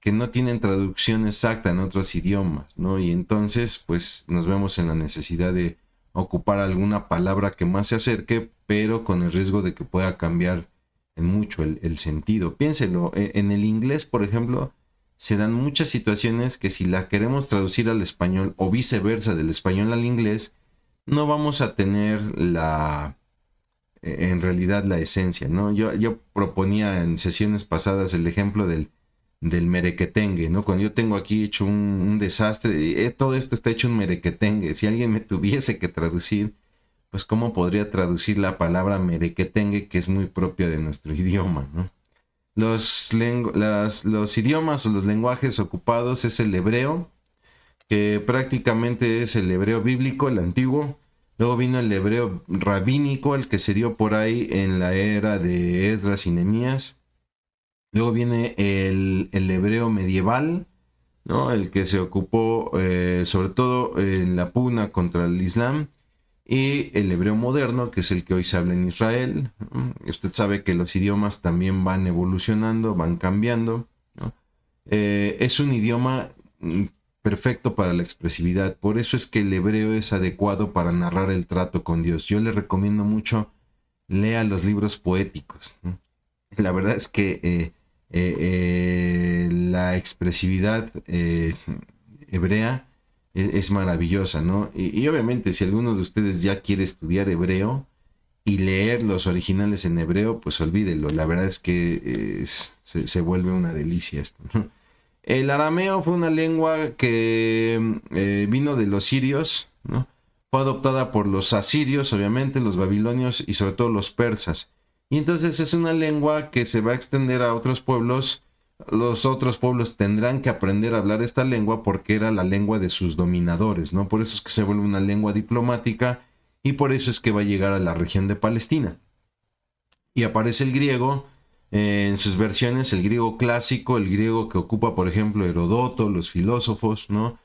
que no tienen traducción exacta en otros idiomas, ¿no? Y entonces, pues, nos vemos en la necesidad de ocupar alguna palabra que más se acerque, pero con el riesgo de que pueda cambiar en mucho el sentido. Piénselo, en el inglés, por ejemplo, se dan muchas situaciones que si la queremos traducir al español o viceversa del español al inglés, no vamos a tener en realidad la esencia, ¿no? Yo proponía en sesiones pasadas el ejemplo del merequetengue, ¿no? Cuando yo tengo aquí hecho un desastre, todo esto está hecho un merequetengue. Si alguien me tuviese que traducir, pues ¿cómo podría traducir la palabra merequetengue, que es muy propia de nuestro idioma, ¿no? Los idiomas o los lenguajes ocupados es el hebreo, que prácticamente es el hebreo bíblico, el antiguo. Luego vino el hebreo rabínico, el que se dio por ahí en la era de Esdras y Nehemías. Luego viene el hebreo medieval, ¿no? El que se ocupó sobre todo en la pugna contra el Islam. Y el hebreo moderno, que es el que hoy se habla en Israel. Usted sabe que los idiomas también van evolucionando, van cambiando, ¿no? Es un idioma perfecto para la expresividad. Por eso es que el hebreo es adecuado para narrar el trato con Dios. Yo le recomiendo mucho, lea los libros poéticos, ¿no? La verdad es que la expresividad hebrea es maravillosa, ¿no? Y obviamente si alguno de ustedes ya quiere estudiar hebreo y leer los originales en hebreo, pues olvídelo. La verdad es que se vuelve una delicia esto, ¿no? El arameo fue una lengua que vino de los sirios, ¿no? Fue adoptada por los asirios, obviamente, los babilonios y sobre todo los persas. Y entonces es una lengua que se va a extender a otros pueblos. Los otros pueblos tendrán que aprender a hablar esta lengua porque era la lengua de sus dominadores, ¿no? Por eso es que se vuelve una lengua diplomática y por eso es que va a llegar a la región de Palestina. Y aparece el griego en sus versiones, el griego clásico, el griego que ocupa, por ejemplo, Herodoto, los filósofos, ¿no?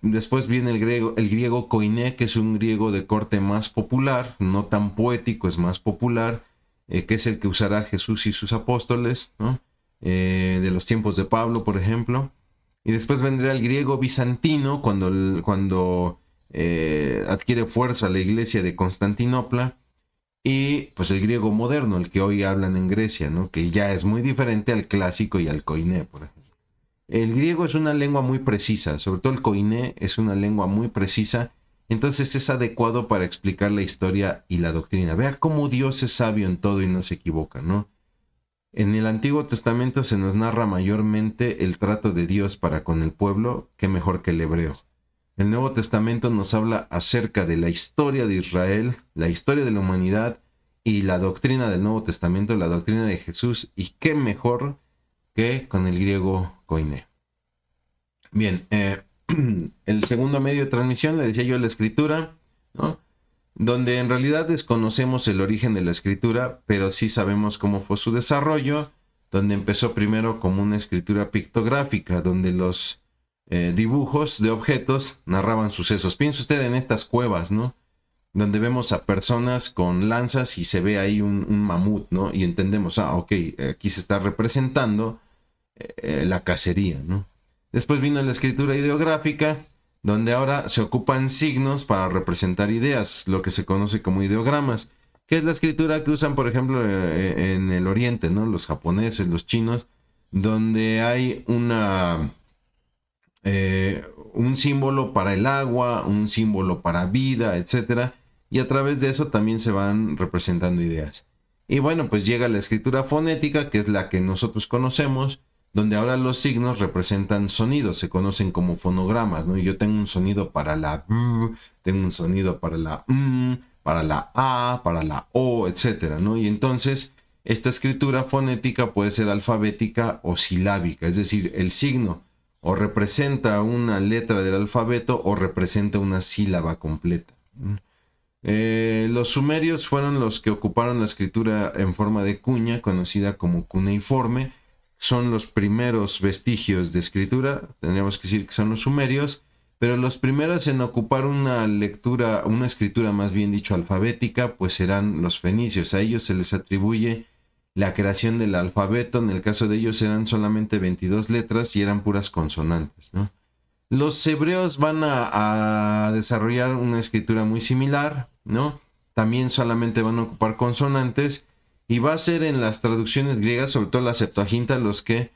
Después viene el griego koiné, que es un griego de corte más popular, no tan poético, es más popular, que es el que usará Jesús y sus apóstoles, ¿no? De los tiempos de Pablo, por ejemplo. Y después vendrá el griego bizantino, cuando adquiere fuerza la iglesia de Constantinopla. Y pues el griego moderno, el que hoy hablan en Grecia, ¿no? Que ya es muy diferente al clásico y al koiné, por ejemplo. El griego es una lengua muy precisa, sobre todo el koiné es una lengua muy precisa, entonces es adecuado para explicar la historia y la doctrina. Vea cómo Dios es sabio en todo y no se equivoca, ¿no? En el Antiguo Testamento se nos narra mayormente el trato de Dios para con el pueblo, que mejor que el hebreo. El Nuevo Testamento nos habla acerca de la historia de Israel, la historia de la humanidad y la doctrina del Nuevo Testamento, la doctrina de Jesús, y qué mejor que con el griego koiné. Bien, el segundo medio de transmisión, le decía yo, la escritura, ¿no? Donde en realidad desconocemos el origen de la escritura, pero sí sabemos cómo fue su desarrollo, donde empezó primero como una escritura pictográfica, donde los dibujos de objetos narraban sucesos. Piensa usted en estas cuevas, ¿no? Donde vemos a personas con lanzas y se ve ahí un mamut, ¿no? Y entendemos, ok, aquí se está representando la cacería, ¿no? Después vino la escritura ideográfica, donde ahora se ocupan signos para representar ideas, lo que se conoce como ideogramas, que es la escritura que usan, por ejemplo, en el Oriente, ¿no? Los japoneses, los chinos, donde hay un símbolo para el agua, un símbolo para vida, etcétera, y a través de eso también se van representando ideas. Y bueno, pues llega la escritura fonética, que es la que nosotros conocemos, donde ahora los signos representan sonidos, se conocen como fonogramas, ¿no? Yo tengo un sonido para la B, tengo un sonido para la M, para la A, para la O, etcétera, ¿no? Y entonces esta escritura fonética puede ser alfabética o silábica, es decir, el signo o representa una letra del alfabeto o representa una sílaba completa. Los sumerios fueron los que ocuparon la escritura en forma de cuña, conocida como cuneiforme. Son los primeros vestigios de escritura, tendríamos que decir que son los sumerios, pero los primeros en ocupar una escritura más bien dicho alfabética, pues serán los fenicios. A ellos se les atribuye la creación del alfabeto. En el caso de ellos eran solamente 22 letras y eran puras consonantes, ¿no? Los hebreos van a desarrollar una escritura muy similar, ¿no? También solamente van a ocupar consonantes. Y va a ser en las traducciones griegas, sobre todo la Septuaginta, los que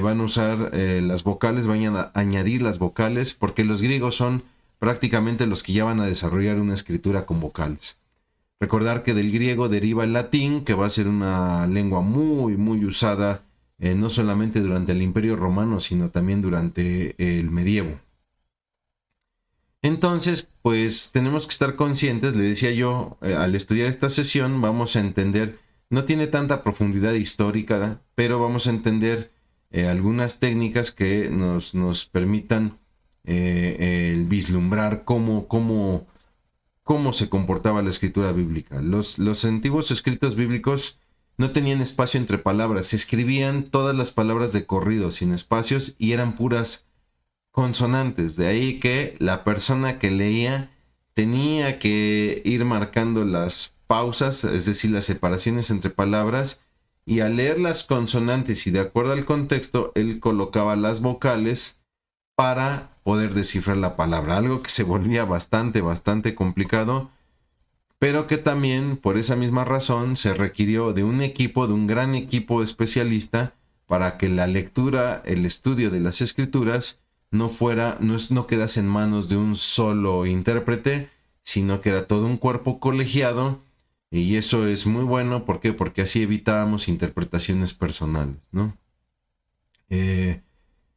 van a usar las vocales, van a añadir las vocales, porque los griegos son prácticamente los que ya van a desarrollar una escritura con vocales. Recordar que del griego deriva el latín, que va a ser una lengua muy, muy usada, no solamente durante el Imperio Romano, sino también durante el medievo. Entonces, pues tenemos que estar conscientes, le decía yo, al estudiar esta sesión vamos a entender, no tiene tanta profundidad histórica, pero vamos a entender algunas técnicas que nos permitan el vislumbrar cómo se comportaba la escritura bíblica. Los antiguos escritos bíblicos no tenían espacio entre palabras, se escribían todas las palabras de corrido, sin espacios, y eran puras consonantes. De ahí que la persona que leía tenía que ir marcando las pausas, es decir, las separaciones entre palabras, y al leer las consonantes y de acuerdo al contexto, él colocaba las vocales para poder descifrar la palabra, algo que se volvía bastante complicado, pero que también por esa misma razón se requirió de un gran equipo especialista para que la lectura, el estudio de las escrituras no quedase en manos de un solo intérprete, sino que era todo un cuerpo colegiado, y eso es muy bueno. ¿Por qué? Porque así evitábamos interpretaciones personales, ¿no?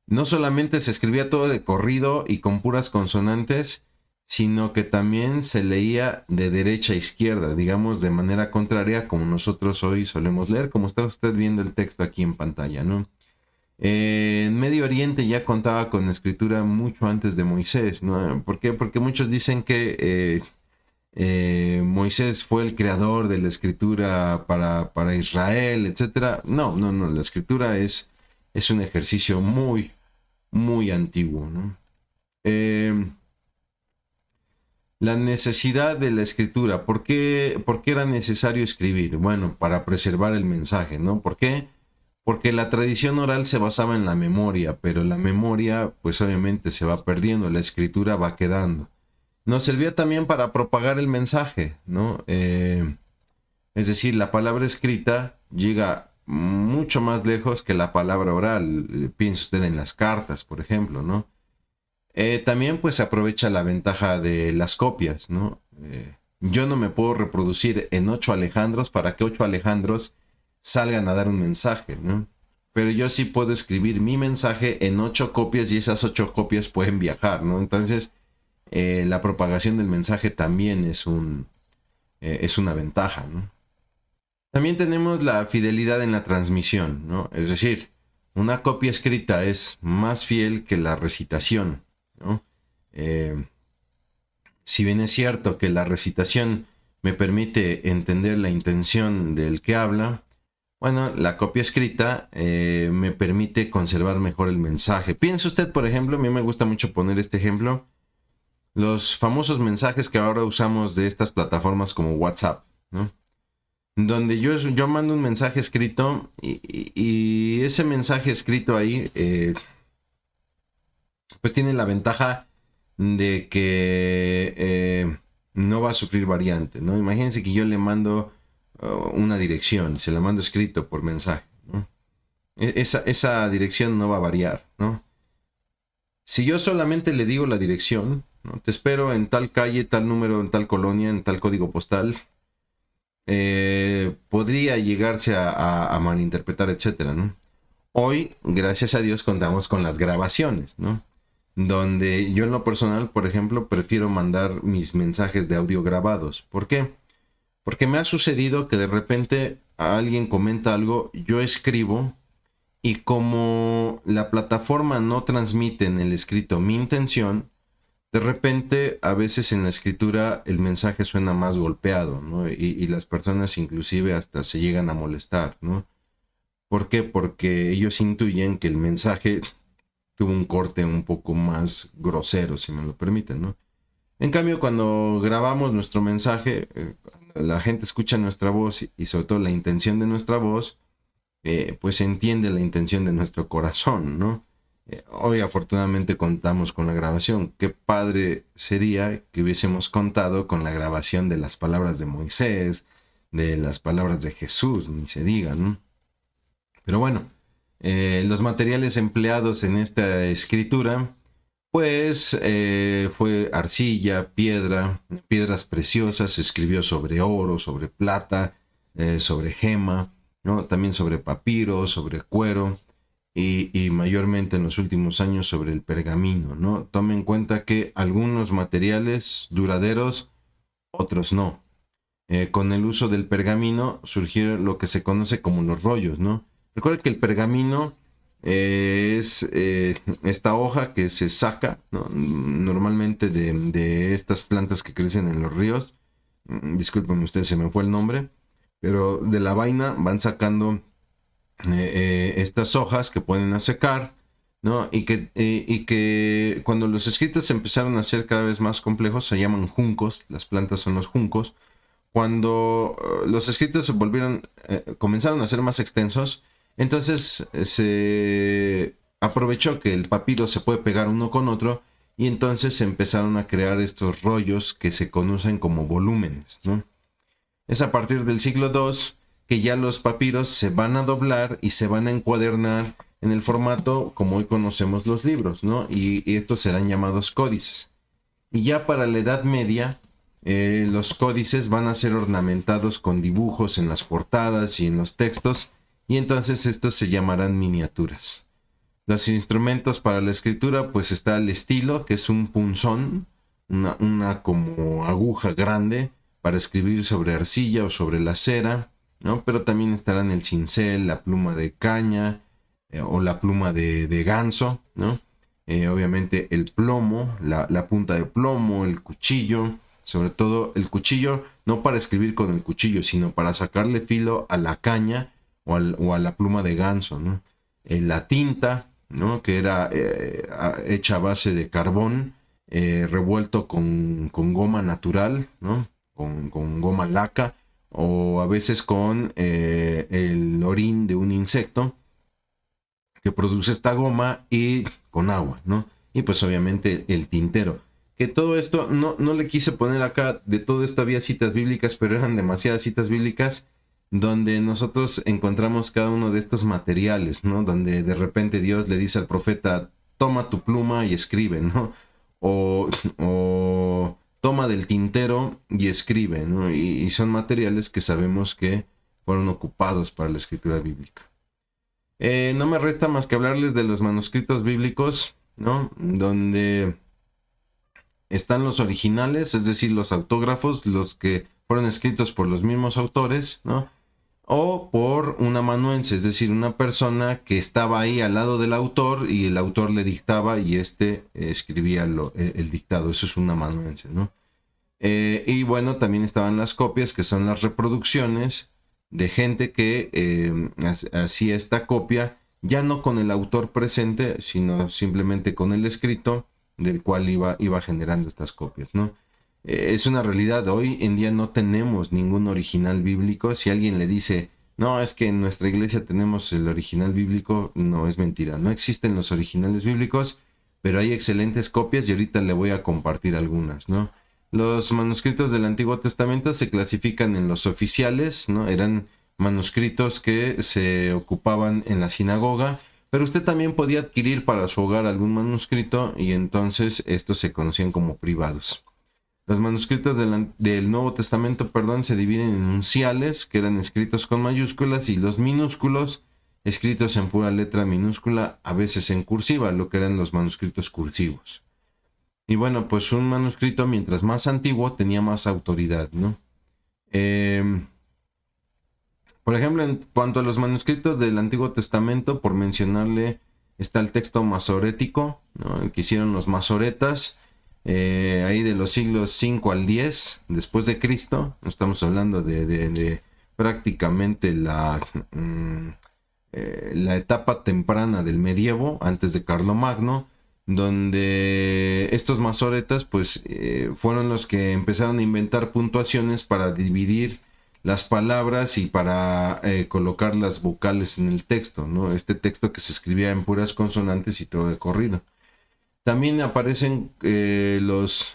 No solamente se escribía todo de corrido y con puras consonantes, sino que también se leía de derecha a izquierda, digamos de manera contraria como nosotros hoy solemos leer, como está usted viendo el texto aquí en pantalla, ¿no? En Medio Oriente ya contaba con escritura mucho antes de Moisés, ¿no? ¿Por qué? Porque muchos dicen que Moisés fue el creador de la escritura para Israel, etc. No, la escritura es un ejercicio muy, muy antiguo, ¿no? La necesidad de la escritura. ¿Por qué era necesario escribir? Bueno, para preservar el mensaje, ¿no? ¿Por qué? Porque la tradición oral se basaba en la memoria, pero la memoria, pues obviamente se va perdiendo, la escritura va quedando. Nos servía también para propagar el mensaje, ¿no? Es decir, la palabra escrita llega mucho más lejos que la palabra oral. Piensa usted en las cartas, por ejemplo, ¿no? También pues se aprovecha la ventaja de las copias, ¿no? Yo no me puedo reproducir en 8 Alejandros para que 8 Alejandros salgan a dar un mensaje, ¿no? Pero yo sí puedo escribir mi mensaje en 8 copias y esas 8 copias pueden viajar, ¿no? Entonces, la propagación del mensaje también es una ventaja, ¿no? También tenemos la fidelidad en la transmisión, ¿no? Es decir, una copia escrita es más fiel que la recitación, ¿no? Si bien es cierto que la recitación me permite entender la intención del que habla, bueno, la copia escrita me permite conservar mejor el mensaje. Piense usted, por ejemplo, a mí me gusta mucho poner este ejemplo, los famosos mensajes que ahora usamos de estas plataformas como WhatsApp, ¿no? Donde yo mando un mensaje escrito y ese mensaje escrito ahí, pues tiene la ventaja de que no va a sufrir variante, ¿no? Imagínense que yo le mando una dirección, se la mando escrito por mensaje, ¿no? Esa dirección no va a variar, ¿no? Si yo solamente le digo la dirección, ¿no? Te espero en tal calle, tal número, en tal colonia, en tal código postal, podría llegarse a malinterpretar, etcétera, ¿no? Hoy, gracias a Dios, contamos con las grabaciones, ¿no? Donde yo en lo personal, por ejemplo, prefiero mandar mis mensajes de audio grabados. ¿Por qué? Porque me ha sucedido que de repente alguien comenta algo, yo escribo y como la plataforma no transmite en el escrito mi intención, de repente a veces en la escritura el mensaje suena más golpeado, ¿no? Y las personas inclusive hasta se llegan a molestar, ¿no? ¿Por qué? Porque ellos intuyen que el mensaje tuvo un corte un poco más grosero, si me lo permiten, ¿no? En cambio, cuando grabamos nuestro mensaje, la gente escucha nuestra voz y sobre todo la intención de nuestra voz, pues entiende la intención de nuestro corazón, ¿no? Hoy afortunadamente contamos con la grabación. Qué padre sería que hubiésemos contado con la grabación de las palabras de Moisés, de las palabras de Jesús, ni se diga, ¿no? Pero bueno, los materiales empleados en esta escritura, pues fue arcilla, piedras preciosas, se escribió sobre oro, sobre plata, sobre gema, ¿no? También sobre papiro, sobre cuero y mayormente en los últimos años sobre el pergamino, ¿no? Tome en cuenta que algunos materiales duraderos, otros no. Con el uso del pergamino surgió lo que se conoce como los rollos, ¿no? Recuerda que el pergamino es esta hoja que se saca, ¿no? Normalmente de estas plantas que crecen en los ríos. Discúlpenme ustedes, se me fue el nombre. Pero de la vaina van sacando estas hojas que pueden a secar, ¿no? Y que cuando los escritos empezaron a ser cada vez más complejos, se llaman juncos, las plantas son los juncos. Cuando los escritos comenzaron a ser más extensos, entonces se aprovechó que el papiro se puede pegar uno con otro y entonces se empezaron a crear estos rollos que se conocen como volúmenes, ¿no? Es a partir del siglo II que ya los papiros se van a doblar y se van a encuadernar en el formato como hoy conocemos los libros, ¿no? Y estos serán llamados códices. Y ya para la Edad Media, los códices van a ser ornamentados con dibujos en las portadas y en los textos, y entonces estos se llamarán miniaturas. Los instrumentos para la escritura, pues está el estilo, que es un punzón, una como aguja grande para escribir sobre arcilla o sobre la cera, ¿no? Pero también estarán el cincel, la pluma de caña o la pluma de ganso, ¿no? Obviamente el plomo, la punta de plomo, el cuchillo, sobre todo el cuchillo, no para escribir con el cuchillo, sino para sacarle filo a la caña o a la pluma de ganso, ¿no? La tinta, ¿no? Que era hecha a base de carbón, revuelto con goma natural, ¿no? Con goma laca, o a veces con el orín de un insecto que produce esta goma y con agua, ¿no? Y pues obviamente el tintero. Que todo esto, no le quise poner acá, de todo esto había citas bíblicas, pero eran demasiadas citas bíblicas donde nosotros encontramos cada uno de estos materiales, ¿no? Donde de repente Dios le dice al profeta, toma tu pluma y escribe, ¿no? O toma del tintero y escribe, ¿no? Y son materiales que sabemos que fueron ocupados para la escritura bíblica. No me resta más que hablarles de los manuscritos bíblicos, ¿no? Donde están los originales, es decir, los autógrafos, los que fueron escritos por los mismos autores, ¿no? O por un amanuense, es decir, una persona que estaba ahí al lado del autor y el autor le dictaba y escribía el dictado. Eso es un amanuense, ¿no? Y bueno, también estaban las copias, que son las reproducciones de gente que hacía esta copia, ya no con el autor presente, sino simplemente con el escrito del cual iba generando estas copias, ¿no? Es una realidad, hoy en día no tenemos ningún original bíblico. Si alguien le dice, no, es que en nuestra iglesia tenemos el original bíblico, no, es mentira, no existen los originales bíblicos, pero hay excelentes copias y ahorita le voy a compartir algunas, ¿no? Los manuscritos del Antiguo Testamento se clasifican en los oficiales, ¿no? Eran manuscritos que se ocupaban en la sinagoga, pero usted también podía adquirir para su hogar algún manuscrito y entonces estos se conocían como privados. Los manuscritos del Nuevo Testamento, se dividen en unciales, que eran escritos con mayúsculas, y los minúsculos, escritos en pura letra minúscula, a veces en cursiva, lo que eran los manuscritos cursivos. Y bueno, pues un manuscrito, mientras más antiguo, tenía más autoridad, ¿no? Por ejemplo, en cuanto a los manuscritos del Antiguo Testamento, por mencionarle, está el texto masorético, ¿no? El que hicieron los masoretas, ahí de los siglos 5 al 10 después de Cristo. Estamos hablando de prácticamente la etapa temprana del medievo, antes de Carlomagno, donde estos masoretas pues fueron los que empezaron a inventar puntuaciones para dividir las palabras y para colocar las vocales en el texto, ¿no? Este texto que se escribía en puras consonantes y todo de corrido. También aparecen los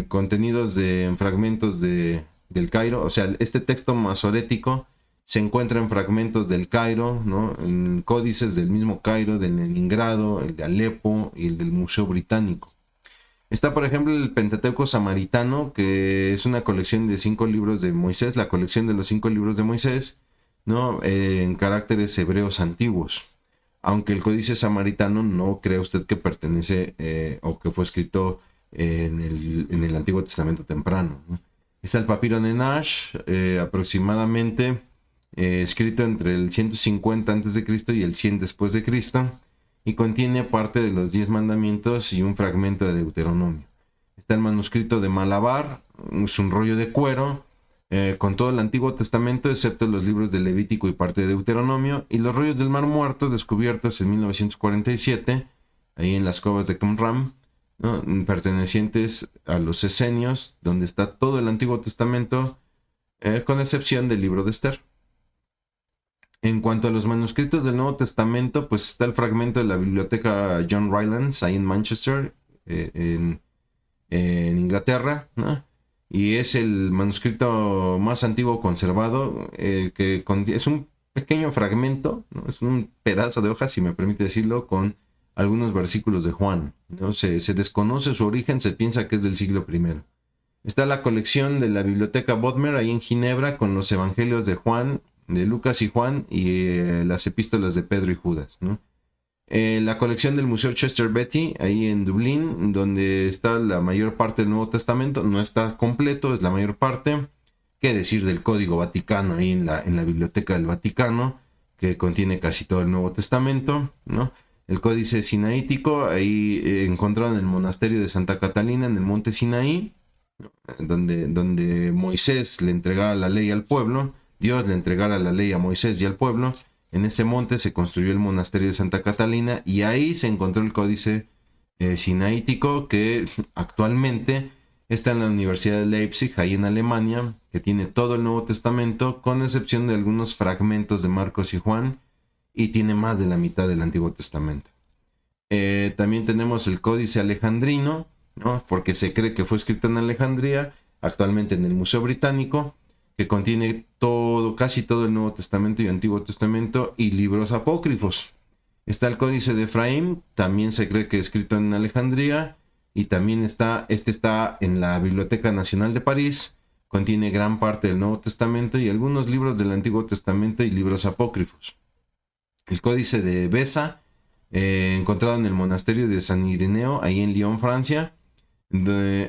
contenidos en fragmentos del Cairo. O sea, este texto masorético se encuentra en fragmentos del Cairo, ¿no? En códices del mismo Cairo, del Leningrado, el de Alepo y el del Museo Británico. Está, por ejemplo, el Pentateuco Samaritano, que es una colección de 5 libros de Moisés, la colección de los 5 libros de Moisés, ¿no? En caracteres hebreos antiguos. Aunque el Códice Samaritano no crea usted que pertenece o que fue escrito en el Antiguo Testamento temprano, ¿no? Está el Papiro Nenash, aproximadamente escrito entre el 150 a.C. y el 100 después de Cristo, y contiene parte de los 10 mandamientos y un fragmento de Deuteronomio. Está el manuscrito de Malabar, es un rollo de cuero, con todo el Antiguo Testamento, excepto los libros de Levítico y parte de Deuteronomio, y los rollos del Mar Muerto, descubiertos en 1947, ahí en las cuevas de Qumran, ¿no? Pertenecientes a los esenios, donde está todo el Antiguo Testamento, con excepción del libro de Esther. En cuanto a los manuscritos del Nuevo Testamento, pues está el fragmento de la biblioteca John Rylands, ahí en Manchester, en Inglaterra, ¿no? Y es el manuscrito más antiguo conservado, que es un pequeño fragmento, ¿no? Es un pedazo de hoja, si me permite decirlo, con algunos versículos de Juan, ¿no? Se desconoce su origen, se piensa que es del siglo I. Está la colección de la biblioteca Bodmer, ahí en Ginebra, con los evangelios de Juan, de Lucas y Juan, y las epístolas de Pedro y Judas, ¿no? La colección del Museo Chester Beatty, ahí en Dublín, donde está la mayor parte del Nuevo Testamento. No está completo, es la mayor parte. ¿Qué decir del Código Vaticano, ahí en la Biblioteca del Vaticano, que contiene casi todo el Nuevo Testamento, ¿no? El Códice Sinaítico, ahí encontrado en el monasterio de Santa Catalina, en el monte Sinaí, ¿no? donde Moisés le entregara la ley al pueblo. Dios le entregara la ley a Moisés y al pueblo. En ese monte se construyó el monasterio de Santa Catalina y ahí se encontró el Códice Sinaítico, que actualmente está en la Universidad de Leipzig, ahí en Alemania, que tiene todo el Nuevo Testamento, con excepción de algunos fragmentos de Marcos y Juan, y tiene más de la mitad del Antiguo Testamento. También tenemos el Códice Alejandrino, ¿no? Porque se cree que fue escrito en Alejandría, actualmente en el Museo Británico, que contiene casi todo el Nuevo Testamento y Antiguo Testamento y libros apócrifos. Está el Códice de Efraín, también se cree que escrito en Alejandría, y también está en la Biblioteca Nacional de París, contiene gran parte del Nuevo Testamento y algunos libros del Antiguo Testamento y libros apócrifos. El Códice de Beza, encontrado en el monasterio de San Ireneo, ahí en Lyon, Francia,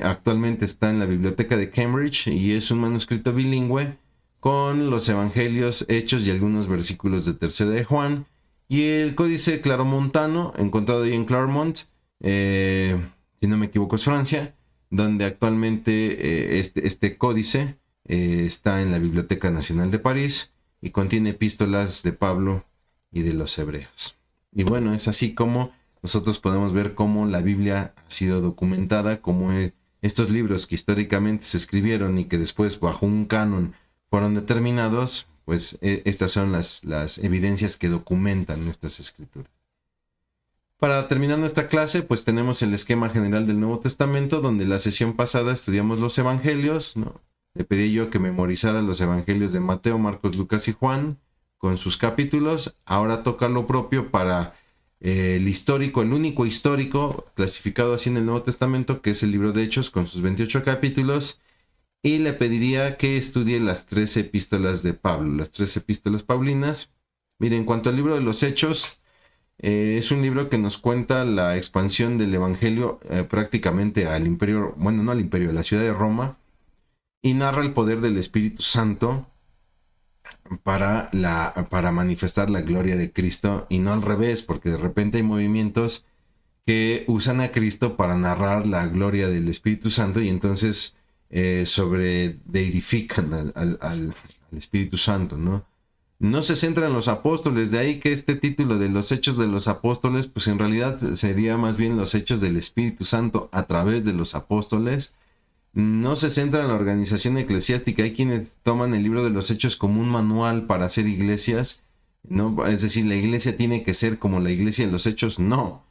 actualmente está en la biblioteca de Cambridge y es un manuscrito bilingüe con los evangelios, hechos y algunos versículos de Tercera de Juan. Y el Códice Claromontano, encontrado ahí en Clermont, si no me equivoco es Francia, donde actualmente este códice está en la Biblioteca Nacional de París y contiene epístolas de Pablo y de los hebreos. Y bueno, es así como nosotros podemos ver cómo la Biblia ha sido documentada, cómo estos libros que históricamente se escribieron y que después bajo un canon fueron determinados, pues estas son las evidencias que documentan estas escrituras. Para terminar nuestra clase, pues tenemos el esquema general del Nuevo Testamento, donde la sesión pasada estudiamos los evangelios, ¿no? Le pedí yo que memorizara los evangelios de Mateo, Marcos, Lucas y Juan, con sus capítulos. Ahora toca lo propio para el histórico, el único histórico clasificado así en el Nuevo Testamento, que es el libro de Hechos con sus 28 capítulos. Y le pediría que estudie las 13 epístolas de Pablo, las 13 epístolas paulinas. Mire, en cuanto al libro de los Hechos, es un libro que nos cuenta la expansión del evangelio prácticamente al imperio, bueno, no al imperio, a la ciudad de Roma, y narra el poder del Espíritu Santo para manifestar la gloria de Cristo, y no al revés, porque de repente hay movimientos que usan a Cristo para narrar la gloria del Espíritu Santo, y entonces sobredeidifican al Espíritu Santo, ¿no? No se centra en los apóstoles, de ahí que este título de los Hechos de los Apóstoles, pues en realidad sería más bien los Hechos del Espíritu Santo a través de los apóstoles. No se centra en la organización eclesiástica. Hay quienes toman el libro de los Hechos como un manual para hacer iglesias, ¿no? Es decir, la iglesia tiene que ser como la iglesia de los Hechos. No,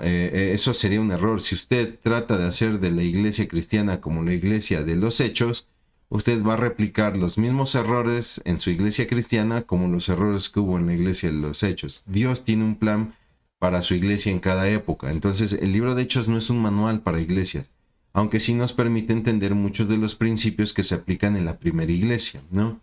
eso sería un error. Si usted trata de hacer de la iglesia cristiana como la iglesia de los Hechos, usted va a replicar los mismos errores en su iglesia cristiana como los errores que hubo en la iglesia de los Hechos. Dios tiene un plan para su iglesia en cada época. Entonces, el libro de Hechos no es un manual para iglesias, aunque sí nos permite entender muchos de los principios que se aplican en la primera iglesia, ¿no?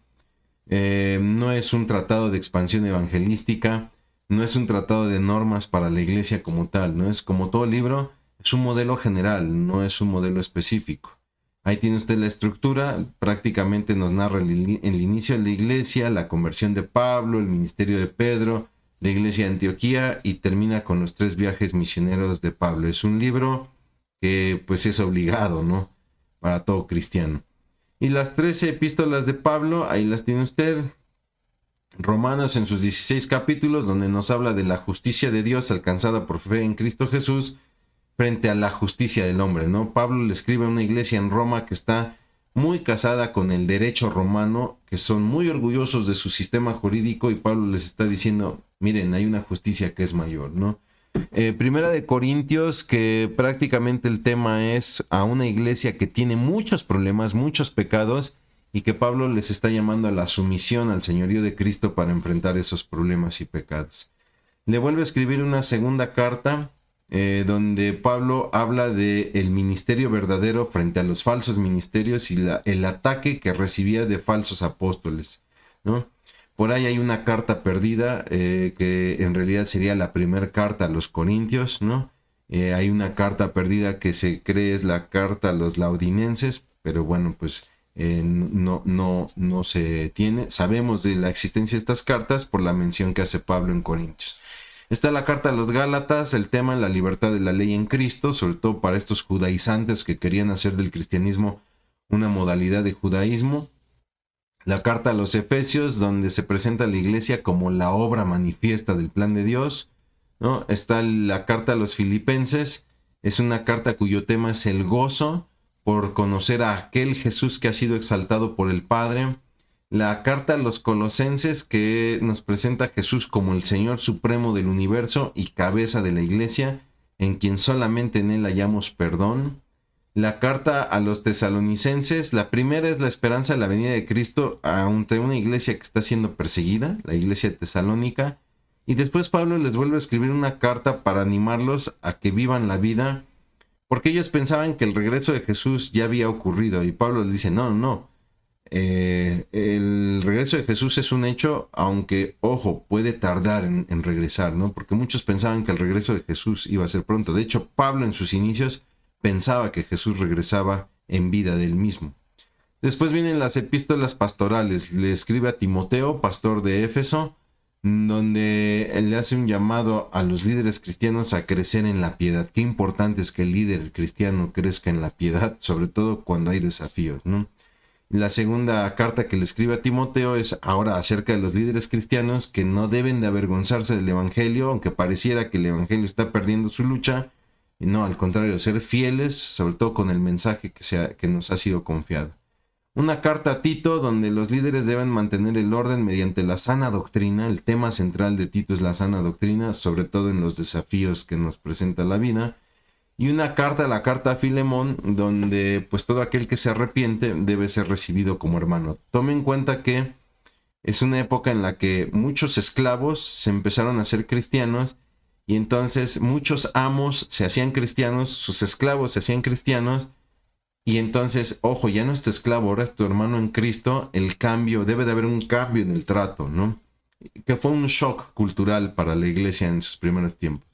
No es un tratado de expansión evangelística, no es un tratado de normas para la iglesia como tal, ¿no? Es como todo libro, es un modelo general, no es un modelo específico. Ahí tiene usted la estructura, prácticamente nos narra el inicio de la iglesia, la conversión de Pablo, el ministerio de Pedro, la iglesia de Antioquía, y termina con los 3 viajes misioneros de Pablo. Es un libro que pues es obligado, ¿no? Para todo cristiano. Y las 13 epístolas de Pablo, ahí las tiene usted. Romanos en sus 16 capítulos, donde nos habla de la justicia de Dios alcanzada por fe en Cristo Jesús, frente a la justicia del hombre, ¿no? Pablo le escribe a una iglesia en Roma que está muy casada con el derecho romano, que son muy orgullosos de su sistema jurídico, y Pablo les está diciendo, miren, hay una justicia que es mayor, ¿no? Primera de Corintios, que prácticamente el tema es a una iglesia que tiene muchos problemas, muchos pecados, y que Pablo les está llamando a la sumisión al señorío de Cristo para enfrentar esos problemas y pecados. Le vuelve a escribir una segunda carta, donde Pablo habla del ministerio verdadero frente a los falsos ministerios y el ataque que recibía de falsos apóstoles, ¿no? Por ahí hay una carta perdida, que en realidad sería la primera carta a los Corintios, ¿no? Hay una carta perdida que se cree es la carta a los laudinenses, pero bueno, pues no se tiene. Sabemos de la existencia de estas cartas por la mención que hace Pablo en Corintios. Está la carta a los Gálatas, el tema la libertad de la ley en Cristo, sobre todo para estos judaizantes que querían hacer del cristianismo una modalidad de judaísmo. La carta a los Efesios, donde se presenta a la iglesia como la obra manifiesta del plan de Dios, ¿no? Está la carta a los Filipenses, es una carta cuyo tema es el gozo por conocer a aquel Jesús que ha sido exaltado por el Padre. La carta a los Colosenses, que nos presenta a Jesús como el Señor supremo del universo y cabeza de la iglesia, en quien solamente en él hallamos perdón. La carta a los Tesalonicenses, la primera es la esperanza de la venida de Cristo ante una iglesia que está siendo perseguida, la iglesia de Tesalónica. Y después Pablo les vuelve a escribir una carta para animarlos a que vivan la vida porque ellos pensaban que el regreso de Jesús ya había ocurrido, y Pablo les dice, no. El regreso de Jesús es un hecho, aunque, ojo, puede tardar en regresar, ¿no? Porque muchos pensaban que el regreso de Jesús iba a ser pronto. De hecho, Pablo en sus inicios pensaba que Jesús regresaba en vida del mismo. Después vienen las epístolas pastorales. Le escribe a Timoteo, pastor de Éfeso, donde él le hace un llamado a los líderes cristianos a crecer en la piedad. Qué importante es que el líder cristiano crezca en la piedad, sobre todo cuando hay desafíos, ¿no? La segunda carta que le escribe a Timoteo es ahora acerca de los líderes cristianos que no deben de avergonzarse del evangelio, aunque pareciera que el evangelio está perdiendo su lucha. Y no, al contrario, ser fieles, sobre todo con el mensaje que nos ha sido confiado. Una carta a Tito donde los líderes deben mantener el orden mediante la sana doctrina. El tema central de Tito es la sana doctrina, sobre todo en los desafíos que nos presenta la vida. Y una carta, la carta a Filemón, donde pues todo aquel que se arrepiente debe ser recibido como hermano. Tome en cuenta que es una época en la que muchos esclavos se empezaron a hacer cristianos y entonces muchos amos se hacían cristianos, sus esclavos se hacían cristianos y entonces, ojo, ya no es tu esclavo, ahora es tu hermano en Cristo. El cambio, debe de haber un cambio en el trato, ¿no? Que fue un shock cultural para la iglesia en sus primeros tiempos.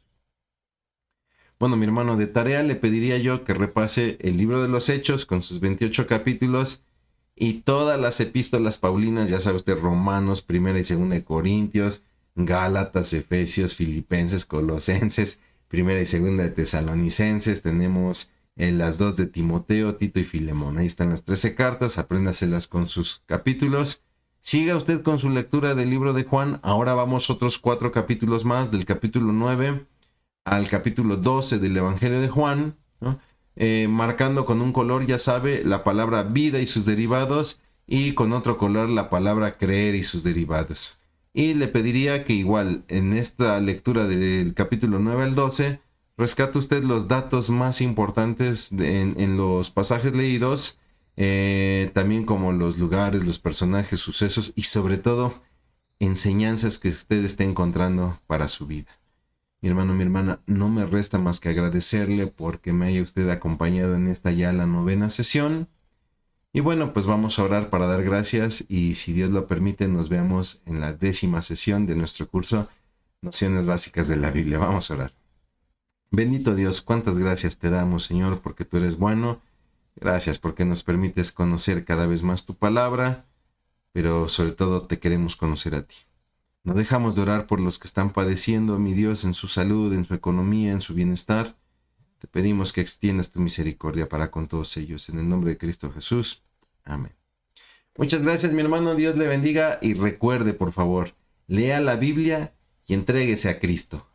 Bueno, mi hermano, de tarea le pediría yo que repase el libro de los Hechos con sus 28 capítulos y todas las epístolas paulinas, ya sabe usted, Romanos, Primera y Segunda de Corintios, Gálatas, Efesios, Filipenses, Colosenses, Primera y Segunda de Tesalonicenses, tenemos las 2 de Timoteo, Tito y Filemón. Ahí están las 13 cartas, apréndaselas con sus capítulos. Siga usted con su lectura del libro de Juan. Ahora vamos otros 4 capítulos más, del capítulo 9 al capítulo 12 del Evangelio de Juan, ¿no? Marcando con un color, ya sabe, la palabra vida y sus derivados, y con otro color la palabra creer y sus derivados. Y le pediría que igual en esta lectura del capítulo 9 al 12, rescate usted los datos más importantes en los pasajes leídos, también como los lugares, los personajes, sucesos y sobre todo enseñanzas que usted esté encontrando para su vida. Mi hermano, mi hermana, no me resta más que agradecerle porque me haya usted acompañado en esta ya la 9ª sesión. Y bueno, pues vamos a orar para dar gracias y si Dios lo permite nos veamos en la 10ª sesión de nuestro curso Nociones Básicas de la Biblia. Vamos a orar. Bendito Dios, cuántas gracias te damos, Señor, porque tú eres bueno. Gracias porque nos permites conocer cada vez más tu palabra, pero sobre todo te queremos conocer a ti. No dejamos de orar por los que están padeciendo, mi Dios, en su salud, en su economía, en su bienestar. Te pedimos que extiendas tu misericordia para con todos ellos. En el nombre de Cristo Jesús. Amén. Muchas gracias, mi hermano. Dios le bendiga y recuerde, por favor, lea la Biblia y entréguese a Cristo.